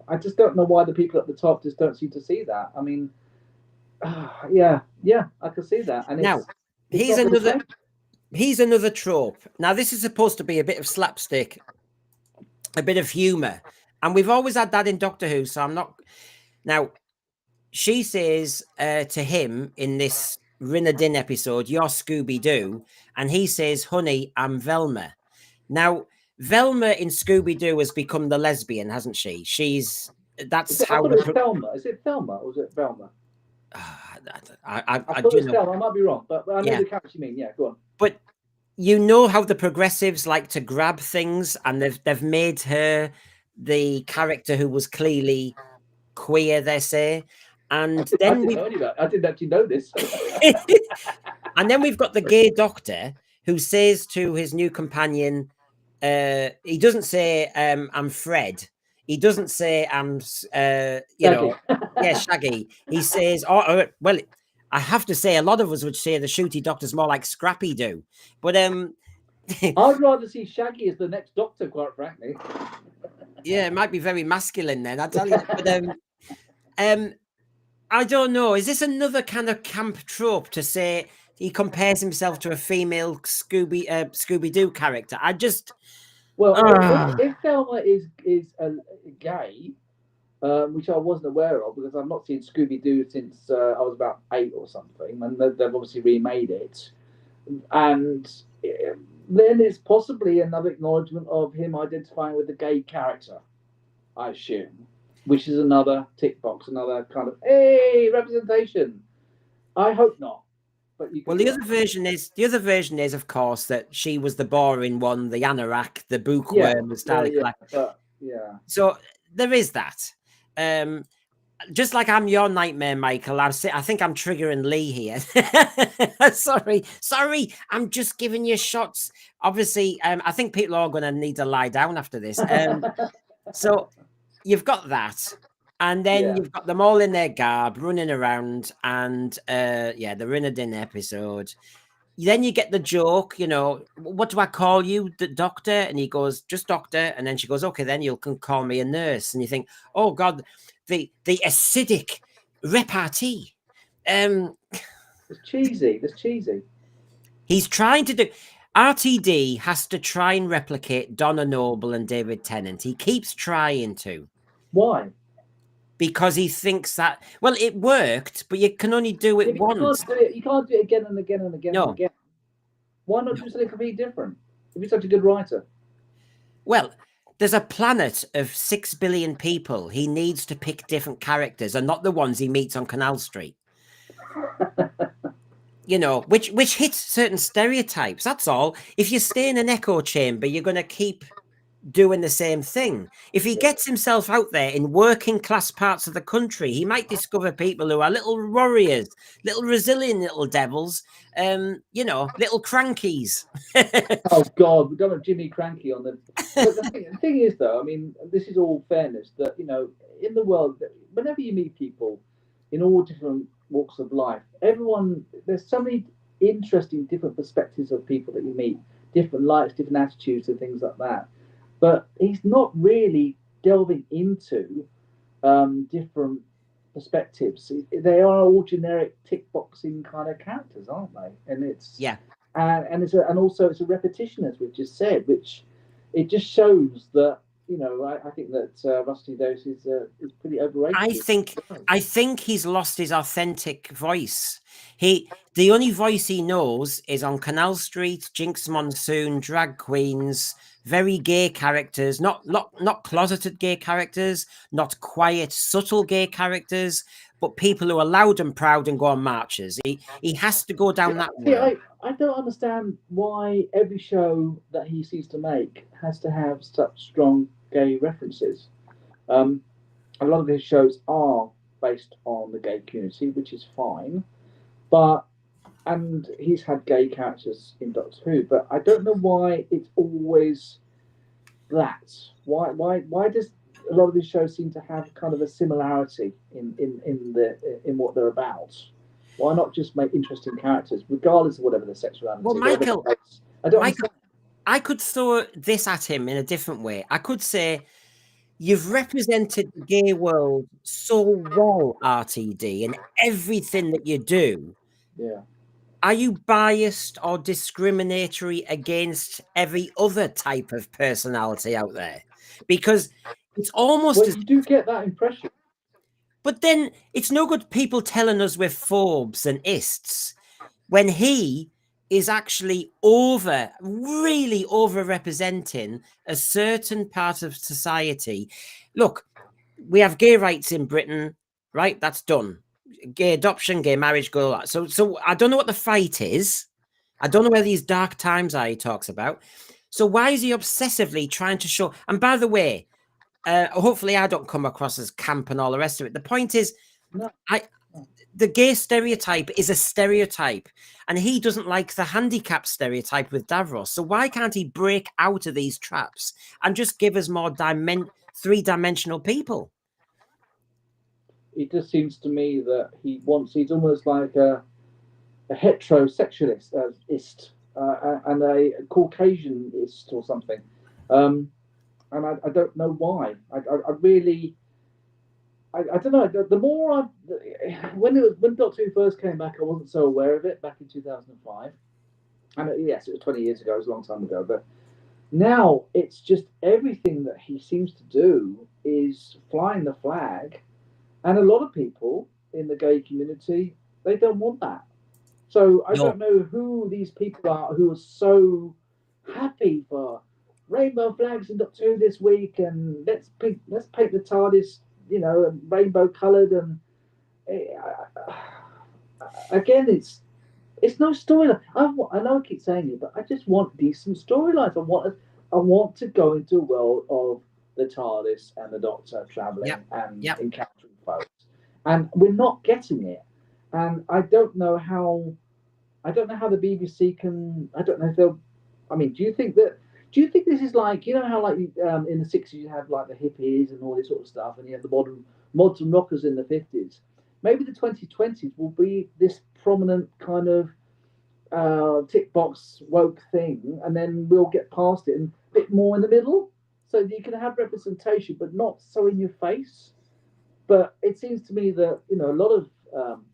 I just don't know why the people at the top just don't seem to see that. I mean, yeah, I can see that. And now, here's another trope. Now, this is supposed to be a bit of slapstick, a bit of humor. And we've always had that in Doctor Who, so I'm not... Now, she says to him in this Rtd'S episode, "You're Scooby-Doo." And he says, "Honey, I'm Velma." Now, Velma in Scooby-Doo has become the lesbian, hasn't she? That's how... It's Velma. Is it Velma or is it Velma? I thought it was Velma. I might be wrong, but I know the character you mean. Yeah, go on. But you know how the progressives like to grab things, and they've made her the character who was clearly queer, they say. And then I didn't actually know this. And then we've got the gay doctor who says to his new companion, he doesn't say, "I'm Fred." He doesn't say, "I'm, Shaggy." He says, well, I have to say, a lot of us would say the Shooty Doctor's more like Scrappy Doo. But I'd rather see Shaggy as the next Doctor, quite frankly. Yeah, it might be very masculine then, I tell you. But I don't know. Is this another kind of camp trope to say he compares himself to a female Scooby-Doo character? If Velma is a gay, which I wasn't aware of because I've not seen Scooby-Doo since I was about 8 or something, and they've obviously remade it, and then it's possibly another acknowledgement of him identifying with the gay character, I assume, which is another tick box, another kind of representation. I hope not. But the other version is, of course, that she was the boring one, the anorak, the bookworm, the Dalek. Yeah. So there is that. Just like I'm your nightmare, Michael. I think I'm triggering Lee here. Sorry. I'm just giving you shots. Obviously, I think people are going to need to lie down after this. So you've got that. And then you've got them all in their garb running around, and the Rtd'S episode. Then you get the joke, what do I call you, the doctor? And he goes, just doctor. And then she goes, okay, then you can call me a nurse. And you think, oh God, the acidic repartee. It's cheesy. He's trying to do... RTD has to try and replicate Donna Noble and David Tennant. He keeps trying to. Why? Because he thinks that, well, it worked, but you can only do it once. You can't do it again and again and again and again. Why not do something completely different? If you're such a good writer. Well, there's a planet of 6 billion people. He needs to pick different characters and not the ones he meets on Canal Street. Which hits certain stereotypes. That's all. If you stay in an echo chamber, you're going to keep doing the same thing. If he gets himself out there in working class parts of the country, he might discover people who are little warriors, little resilient little devils, little crankies. Oh God, we've got a Jimmy Cranky on the... But the thing is, though, I mean, this is all fairness, that, in the world, whenever you meet people in all different walks of life, there's so many interesting different perspectives of people that you meet, different likes, different attitudes and things like that. But he's not really delving into different perspectives. They are all generic tick boxing kind of characters, aren't they? And it's and also it's a repetition, as we've just said, which it just shows that you know, I think that Rtd'S is pretty overrated. I think he's lost his authentic voice. The only voice he knows is on Canal Street, Jinx Monsoon, drag queens, very gay characters, not closeted gay characters, not quiet, subtle gay characters, but people who are loud and proud and go on marches. He has to go down that See, road. I don't understand why every show that he seems to make has to have such strong gay references. A lot of his shows are based on the gay community, which is fine, but and he's had gay characters in Doctor Who, but I don't know why it's always that. Why does a lot of these shows seem to have kind of a similarity in what they're about? Why not just make interesting characters, regardless of whatever the sexuality? Well, Michael, I don't understand. I could throw this at him in a different way. I could say, you've represented the gay world so well, RTD, in everything that you do. Yeah. Are you biased or discriminatory against every other type of personality out there? Because it's almost well, you do get that impression. But then it's no good people telling us we're phobes and ists when he is actually really overrepresenting a certain part of society. Look, we have gay rights in Britain, right? That's done. Gay adoption, gay marriage, go that. So I don't know what the fight is. I don't know where these dark times are he talks about. So why is he obsessively trying to show? And by the way, hopefully I don't come across as camp and all the rest of it. The point is, no. The gay stereotype is a stereotype, and he doesn't like the handicap stereotype with Davros. So why can't he break out of these traps and just give us more three-dimensional people? It just seems to me that he's almost like a heterosexualist and a Caucasianist or something. And I don't know why. I really, I don't know. The more when Doctor Who first came back, I wasn't so aware of it back in 2005. And yes, it was 20 years ago. It was a long time ago. But now it's just everything that he seems to do is flying the flag, and a lot of people in the gay community, they don't want that. So I don't know who these people are who are so happy for rainbow flags in Doctor Who this week, and let's paint the TARDIS, you know, rainbow coloured. And again, it's no storyline. I know I keep saying it, but I just want decent storylines. I want to go into a world of the TARDIS and the Doctor traveling and encountering folks, and we're not getting it. And I don't know how the BBC can. I don't know if they'll. I mean, do you think this is like, you know how like in the 60s you have like the hippies and all this sort of stuff, and you have the mods and rockers in the 50s? Maybe the 2020s will be this prominent kind of tick box woke thing, and then we'll get past it and a bit more in the middle, so you can have representation, but not so in your face. But it seems to me that, you know, a lot of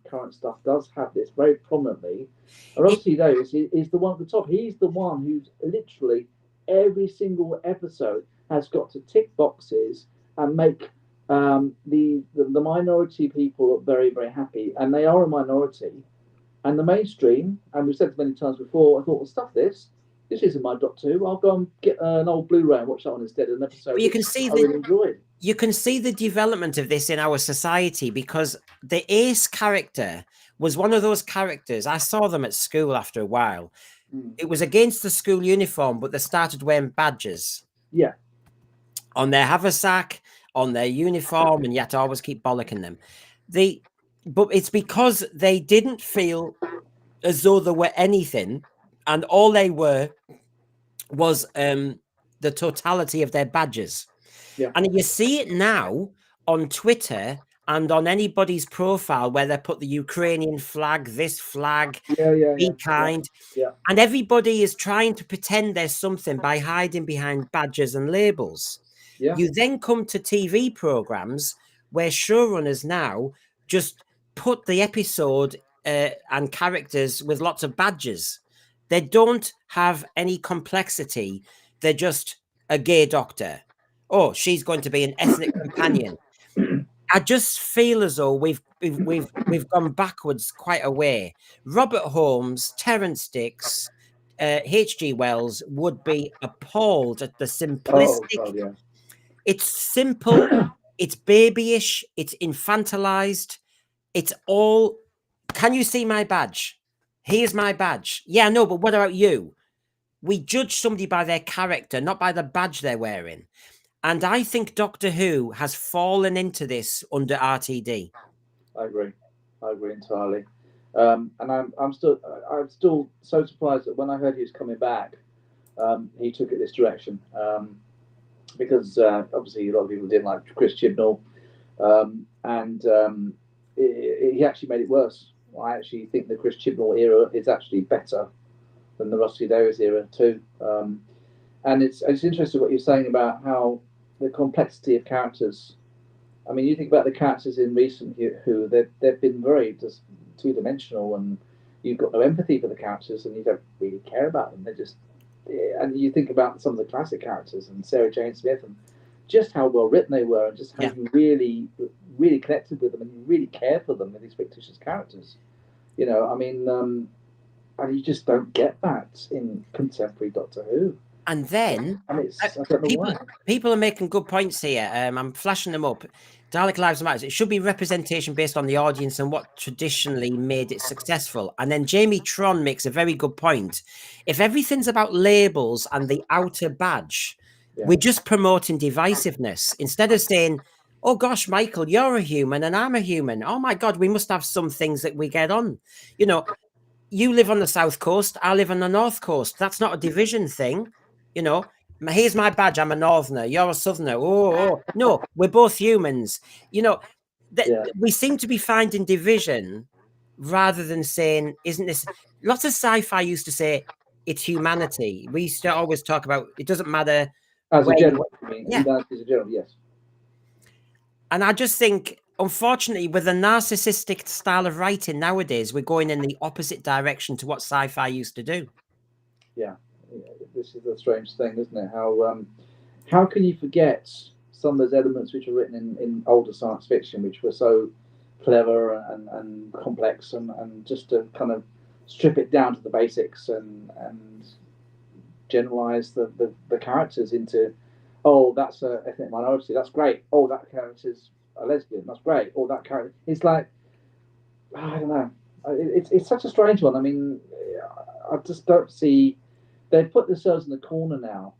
current stuff does have this very prominently. Rtd'S is the one at the top. He's the one who's literally every single episode has got to tick boxes and make the minority people very, very happy, and they are a minority. And the mainstream, and we've said it many times before, I thought, well, stuff this. This isn't my Doctor Who. I'll go and get an old Blu-ray and watch that one instead. An episode but you can see I really enjoyed. You can see the development of this in our society, because the Ace character was one of those characters. I saw them at school after a while. It was against the school uniform, but they started wearing badges. Yeah. On their haversack, on their uniform, and you had to always keep bollocking them. But it's because they didn't feel as though they were anything, and all they were was the totality of their badges. Yeah. And you see it now on Twitter and on anybody's profile where they put the Ukrainian flag, this flag, be kind. Yeah. And everybody is trying to pretend there's something by hiding behind badges and labels. Yeah. You then come to TV programs where showrunners now just put the episode and characters with lots of badges. They don't have any complexity. They're just a gay doctor, oh, she's going to be an ethnic companion. I just feel as though we've gone backwards quite a way. Robert Holmes, Terence Dicks, H.G. Wells would be appalled at the Oh simplistic. God, yeah. It's simple, it's babyish, it's infantilized, it's all. Can you see my badge? Here's my badge. Yeah, no, but what about you? We judge somebody by their character, not by the badge they're wearing. And I think Doctor Who has fallen into this under RTD. I agree. I agree entirely. And I'm still so surprised that when I heard he was coming back, he took it this direction. Because obviously a lot of people didn't like Chris Chibnall, and he actually made it worse. I actually think the Chris Chibnall era is actually better than the Rusty Davies era too. And it's interesting what you're saying about how the complexity of characters. I mean, you think about the characters in recent Who, they've been very just two dimensional, and you've got no empathy for the characters, and you don't really care about them. They're just, and you think about some of the classic characters and Sarah Jane Smith, and just how well written they were, and just how you really connected with them, and you really care for them, with these fictitious characters. You know, I mean, and you just don't get that in contemporary Doctor Who. And then I mean, I don't know why. People are making good points here. I'm flashing them up. Dalek Lives Matter. It should be representation based on the audience and what traditionally made it successful. And then Jamie Tron makes a very good point. If everything's about labels and the outer badge, we're just promoting divisiveness instead of saying, oh gosh, Michael, you're a human and I'm a human. Oh my God, we must have some things that we get on. You know, you live on the South Coast, I live on the North Coast. That's not a division thing. You know, here's my badge. I'm a Northerner. You're a Southerner. Oh. No, we're both humans. You know, we seem to be finding division rather than saying, isn't this? Lots of sci-fi used to say it's humanity. We used to always talk about it doesn't matter. As a general, humanity as a general, yes. And I just think, unfortunately, with the narcissistic style of writing nowadays, we're going in the opposite direction to what sci-fi used to do. Yeah, this is a strange thing, isn't it? How can you forget some of those elements which are written in older science fiction, which were so clever and complex, and just to kind of strip it down to the basics and generalize the characters into, oh, that's a ethnic minority, that's great. Oh, that character's a lesbian, that's great. Oh, that character, it's like, I don't know. It's such a strange one. I mean, I just don't see. They've put themselves in the corner now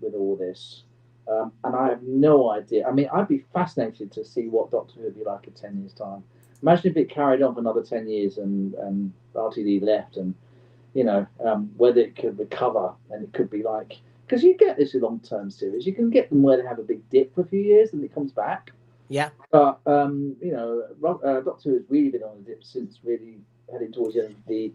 with all this, and I have no idea. I mean, I'd be fascinated to see what Doctor Who would be like in 10 years' time. Imagine if it carried on for another 10 years and RTD left, and you know whether it could recover, and it could be like, because you get this in long-term series, you can get them where they have a big dip for a few years and it comes back. Yeah. But you know, Doctor Who has really been on a dip since really heading towards the end of the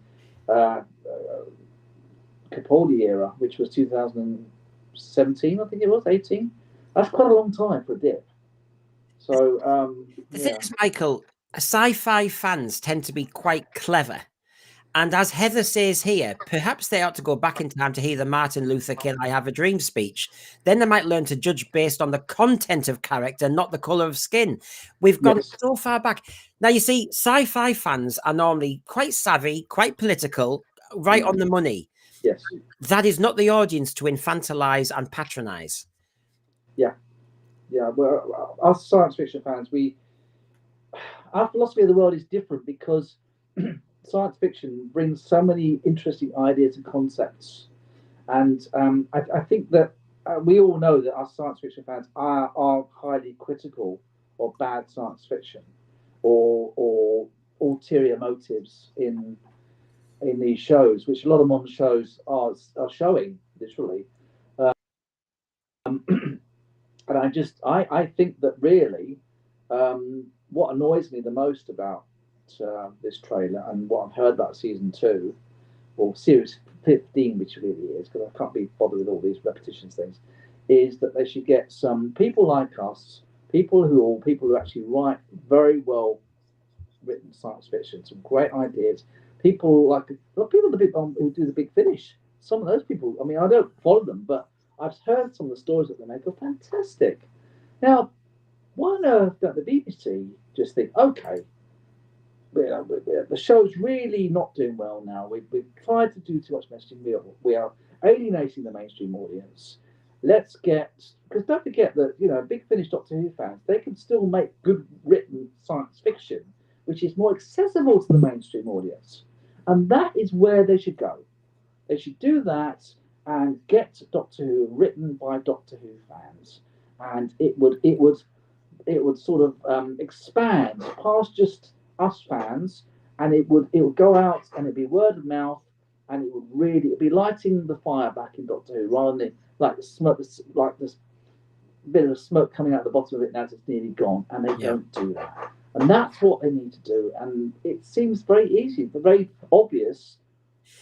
Capaldi era, which was 2017, I think it was 18. That's quite a long time for a dip. So the thing is, Michael, sci-fi fans tend to be quite clever. And as Heather says here, perhaps they ought to go back in time to hear the Martin Luther King I Have a Dream speech. Then they might learn to judge based on the content of character, not the colour of skin. We've gone so far back. Now, you see, sci-fi fans are normally quite savvy, quite political, right on the money. Yes. That is not the audience to infantilize and patronize. Yeah. Yeah. Well, us science fiction fans, our philosophy of the world is different because science fiction brings so many interesting ideas and concepts, and I think that we all know that our science fiction fans are highly critical of bad science fiction or ulterior motives in these shows, which a lot of modern shows are showing literally. And I think that really what annoys me the most about this trailer and what I've heard about season 2 or series 15, which really is, because I can't be bothered with all these repetitions things, is that they should get some people like us, people who actually write very well written science fiction, some great ideas. People like who do the Big Finish. Some of those people. I mean, I don't follow them, but I've heard some of the stories that they make are fantastic. Now, why on earth don't the BBC just think, okay, the show's really not doing well now. We've tried to do too much messaging. We are alienating the mainstream audience. Let's get, because don't forget that, Big Finish Doctor Who fans, they can still make good written science fiction, which is more accessible to the mainstream audience. And that is where they should go. They should do that and get Doctor Who written by Doctor Who fans. And it would sort of expand past just us fans, and it would go out and it'd be word of mouth, and it'd be lighting the fire back in Doctor Who rather than like the smoke, like this bit of smoke coming out the bottom of it now it's nearly gone, and they don't do that. And that's what they need to do. And it seems very easy, but very obvious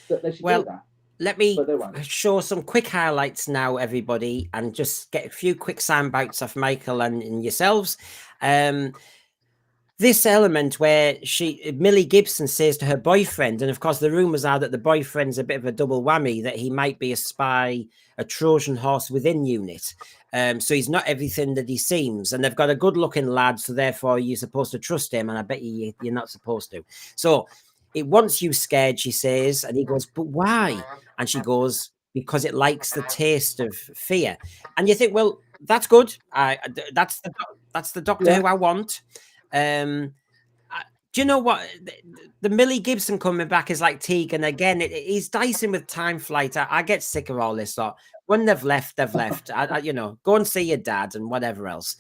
that they should do that. Let me show some quick highlights now, everybody, and just get a few quick sound bites off Michael and yourselves. This element where Millie Gibson says to her boyfriend, and of course the rumours are that the boyfriend's a bit of a double whammy, that he might be a spy, a Trojan horse within UNIT. So he's not everything that he seems, and they've got a good-looking lad, so therefore you're supposed to trust him, and I bet you're not supposed to. So it wants you scared, she says, and he goes, but why? And she goes, because it likes the taste of fear. And you think, well, that's good. That's the Doctor Who I want. Do you know what? The Millie Gibson coming back is like Tegan again. He's dicing with time flight. I get sick of all this lot. When they've left, they've left. Go and see your dad and whatever else.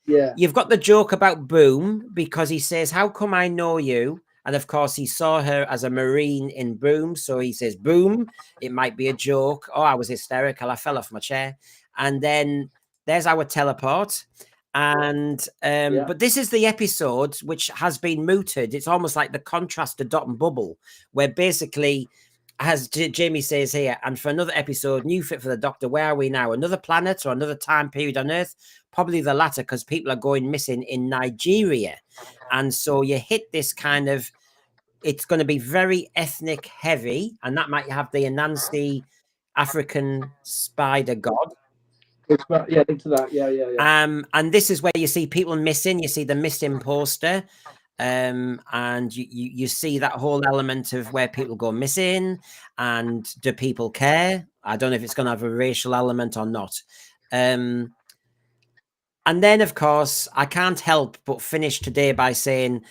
You've got the joke about Boom, because he says, how come I know you? And of course, he saw her as a Marine in Boom. So he says, Boom, it might be a joke. Oh, I was hysterical. I fell off my chair. And then there's our teleport. And but this is the episode which has been mooted. It's almost like the contrast to Dot and Bubble, where basically, as Jamie says here, and for another episode, new fit for the Doctor, where are we now? Another planet or another time period on Earth? Probably the latter, because people are going missing in Nigeria. And so you hit this kind of, it's going to be very ethnic heavy, and that might have the Anansi African spider god. Into that. And this is where you see people missing. You see the missing poster, and you see that whole element of where people go missing, and do people care? I don't know if it's going to have a racial element or not. And then, of course, I can't help but finish today by saying,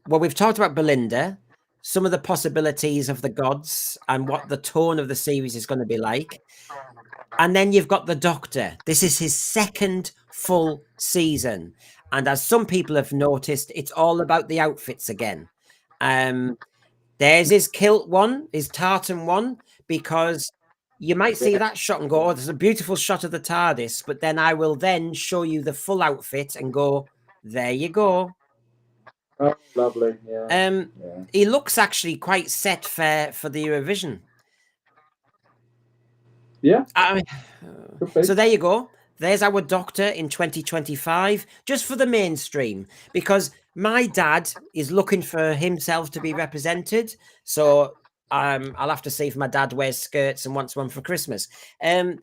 well, we've talked about Belinda, some of the possibilities of the gods, and what the tone of the series is going to be like. And then you've got the Doctor. This is his second full season. And as some people have noticed, it's all about the outfits again. There's his kilt one, his tartan one, because you might see that shot and go, oh, there's a beautiful shot of the TARDIS. But then I will then show you the full outfit and go, there you go. Oh, lovely. He looks actually quite set for the Eurovision. So there you go. There's our Doctor in 2025, just for the mainstream, because my dad is looking for himself to be represented. So I'll have to see if my dad wears skirts and wants one for Christmas. I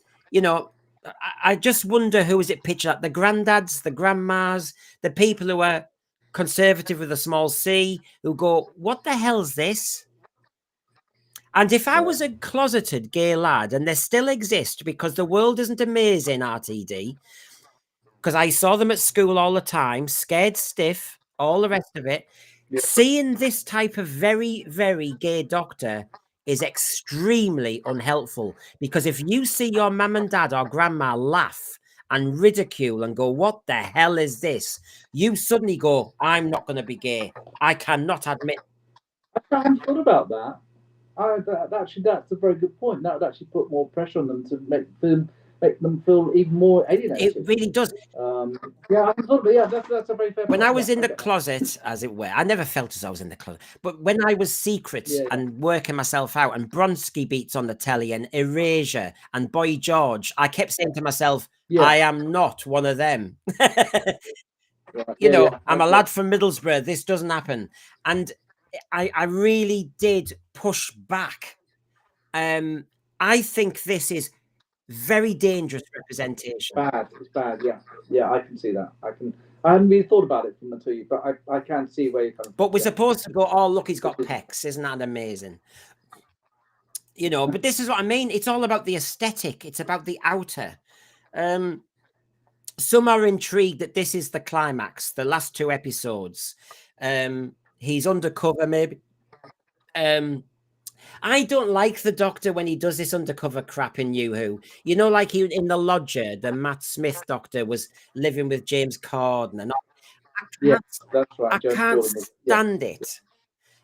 just wonder who is it pictured at? The granddads, the grandmas, the people who are conservative with a small c, who go, what the hell's this? And if I was a closeted gay lad, and they still exist because the world isn't amazing, RTD, because I saw them at school all the time, scared stiff, all the rest of it, seeing this type of very, very gay Doctor is extremely unhelpful. Because if you see your mum and dad or grandma laugh and ridicule and go, what the hell is this? You suddenly go, I'm not going to be gay. I cannot admit. I haven't thought about that. Actually, that's a very good point. That would actually put more pressure on them to make them feel even more alienated. It really does. That's a very fair point. When I was in the closet, as it were, I never felt as I was in the closet. But when I was secret and working myself out, and Bronski beats on the telly, and Erasure, and Boy George, I kept saying to myself, I am not one of them. I'm a lad from Middlesbrough. This doesn't happen. And I really did push back. I think this is Very dangerous representation. Bad. It's bad. Yeah, yeah. I can see that. I hadn't really thought about it from until you, but I can see where you're coming from. But we're Yeah. supposed to go, oh, look, he's got pecs. Isn't that amazing? You know, but this is what I mean. It's all about the aesthetic. It's about the outer. Some are intrigued that this is the climax, the last 2 episodes. He's undercover, maybe. I don't like the Doctor when he does this undercover crap in New Who. You know, like he in The Lodger, the Matt Smith Doctor was living with James Corden. And Yeah, that's right. I James can't Corden was, stand it.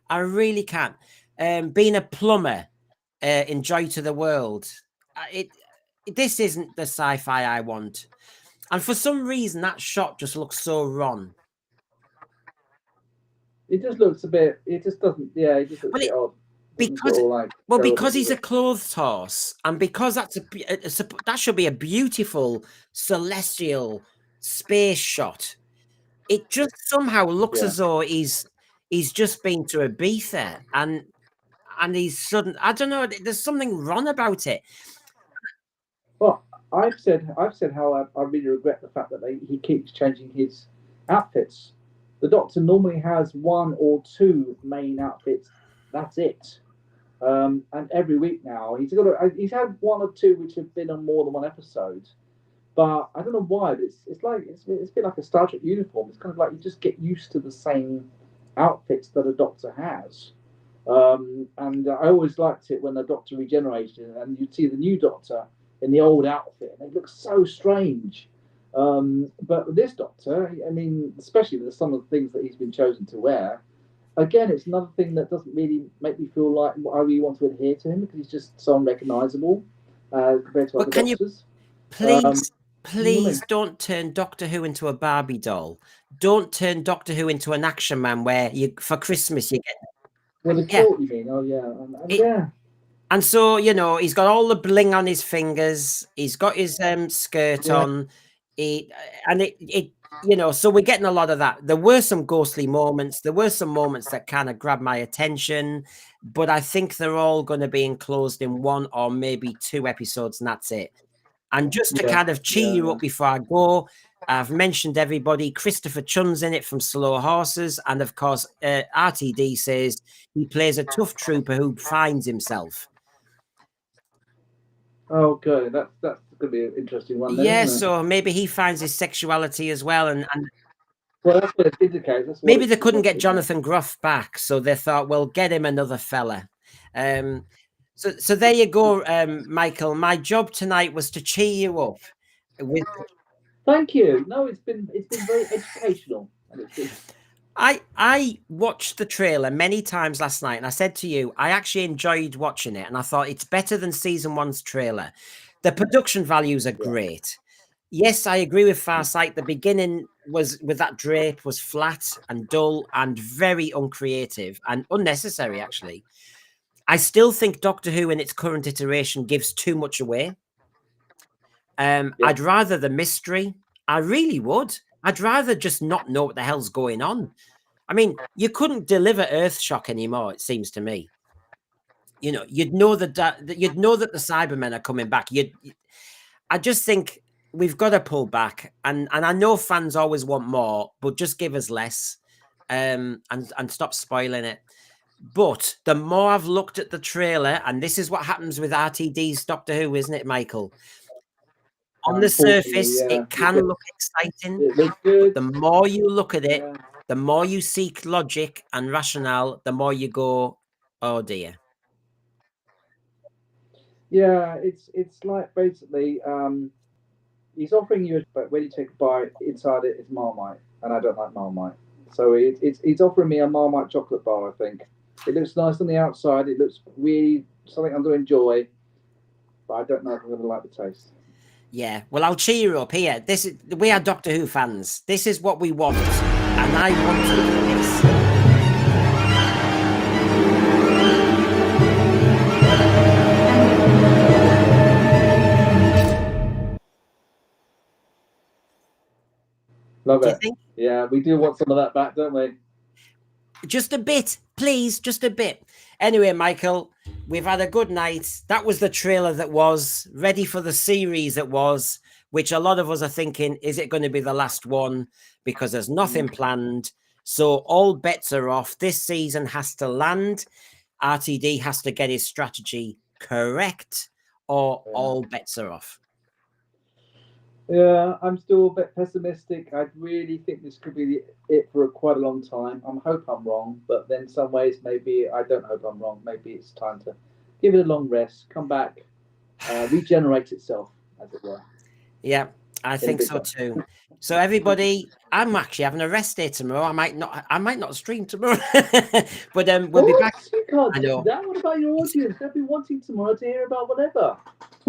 I really can't. Being a plumber in Joy to the World, this isn't the sci-fi I want. And for some reason, that shot just looks so wrong. It just looks a bit. It just doesn't. Yeah, it just looks a bit odd. Because he's a clothes horse, and because that should be a beautiful celestial space shot. It just somehow looks as though he's just been to Ibiza and he's sudden. I don't know. There's something wrong about it. Well, I've said how I really regret the fact that he keeps changing his outfits. The Doctor normally has 1 or 2 main outfits. That's it. And every week now he's had 1 or 2 which have been on more than 1 episode. But I don't know why. But it's a bit like a Star Trek uniform. It's kind of like you just get used to the same outfits that a Doctor has. And I always liked it when the Doctor regenerated and you'd see the new Doctor in the old outfit, and it looks so strange. But with this Doctor, I mean, especially with some of the things that he's been chosen to wear, again, it's another thing that doesn't really make me feel like I really want to adhere to him because he's just so unrecognisable compared to other Doctors. Please don't turn Doctor Who into a Barbie doll. Don't turn Doctor Who into an action man where for Christmas you get. Well, the court, you mean? Oh, yeah. Yeah. And so, you know, he's got all the bling on his fingers. He's got his skirt on. You know, so we're getting a lot of that. There were some ghostly moments. There were some moments that kind of grabbed my attention, but I think they're all going to be enclosed in 1 or maybe 2 episodes, and that's it. And just to kind of cheer you up before I go, I've mentioned everybody. Christopher Chun's in it from Slow Horses. And of course, Rtd says he plays a tough trooper who finds himself. Oh, good. That's going to be an interesting one. Then, yeah, so maybe he finds his sexuality as well. And well, that's what it indicates. Maybe they couldn't get Jonathan Groff back, so they thought, well, get him another fella. So there you go, Michael. My job tonight was to cheer you up. Thank you. No, it's been very educational. I watched the trailer many times last night, and I said to you, I actually enjoyed watching it, and I thought it's better than season 1's trailer. The production values are great. Yes, I agree with Farsight. The beginning was with that drape was flat and dull and very uncreative and unnecessary, actually. I still think Doctor Who in its current iteration gives too much away. I'd rather the mystery. I really would. I'd rather just not know what the hell's going on. I mean, you couldn't deliver Earthshock anymore, it seems to me. You know, you'd know that the Cybermen are coming back. I just think we've got to pull back, and I know fans always want more, but just give us less, and stop spoiling it. But the more I've looked at the trailer, and this is what happens with Rtd's Doctor Who, isn't it, Michael? On the surface, it can look exciting. It looks good. The more you look at it, the more you seek logic and rationale, the more you go, oh dear. Yeah, it's like basically he's offering you, but when you take a bite, inside it is Marmite, and I don't like Marmite. So he's offering me a Marmite chocolate bar. I think it looks nice on the outside. It looks really something I'm going to enjoy, but I don't know if I'm going to like the taste. Yeah, well, I'll cheer you up here. We are Doctor Who fans. This is what we want, and I wanted this. Love it. Yeah, we do want some of that back, don't we? Just a bit, please, just a bit. Anyway, Michael, we've had a good night. That was the trailer that was ready for the series that was, which a lot of us are thinking, is it going to be the last one? Because there's nothing planned. So all bets are off. This season has to land. RTD has to get his strategy correct, or all bets are off. Yeah, I'm still a bit pessimistic. I really think this could be it for quite a long time. I hope I'm wrong, but then some ways maybe I don't hope I'm wrong. Maybe it's time to give it a long rest, come back, regenerate itself, as it were. Yeah, I think so too. So everybody, I'm actually having a rest day tomorrow. I might not stream tomorrow, but we'll be back. You can't I do know. that. What about your audience? They'll be wanting tomorrow to hear about whatever.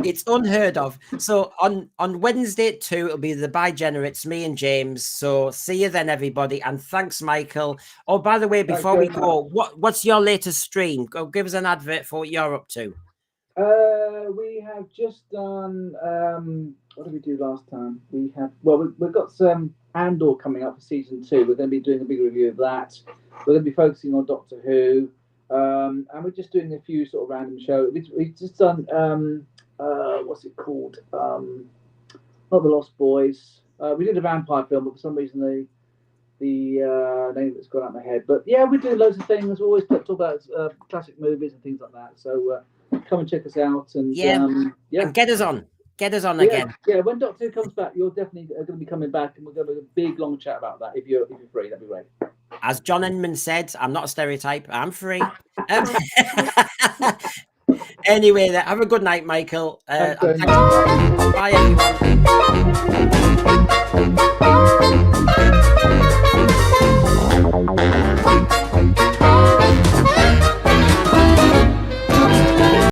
It's unheard of. So on Wednesday at 2, it'll be the Bi-Generates, me and James. So see you then, everybody. And thanks, Michael. Oh, by the way, before we go, what's your latest stream? Go give us an advert for what you're up to. We have just done. What did we do last time? We've got some Andor coming up for season 2. We're going to be doing a big review of that. We're going to be focusing on Doctor Who, and we're just doing a few sort of random shows. We've just done. What's it called? Not the Lost Boys. We did a vampire film, but for some reason the name that's gone out of my head. But yeah, we do loads of things. We always talk about classic movies and things like that. So come and check us out. And and get us on. Get us on again. Yeah, when Doctor Who comes back, you're definitely going to be coming back, and we're going to have a big long chat about that. If you're free, that'd be great. As John Inman said, I'm not a stereotype. I'm free. Anyway, have a good night, Michael. Bye, everyone.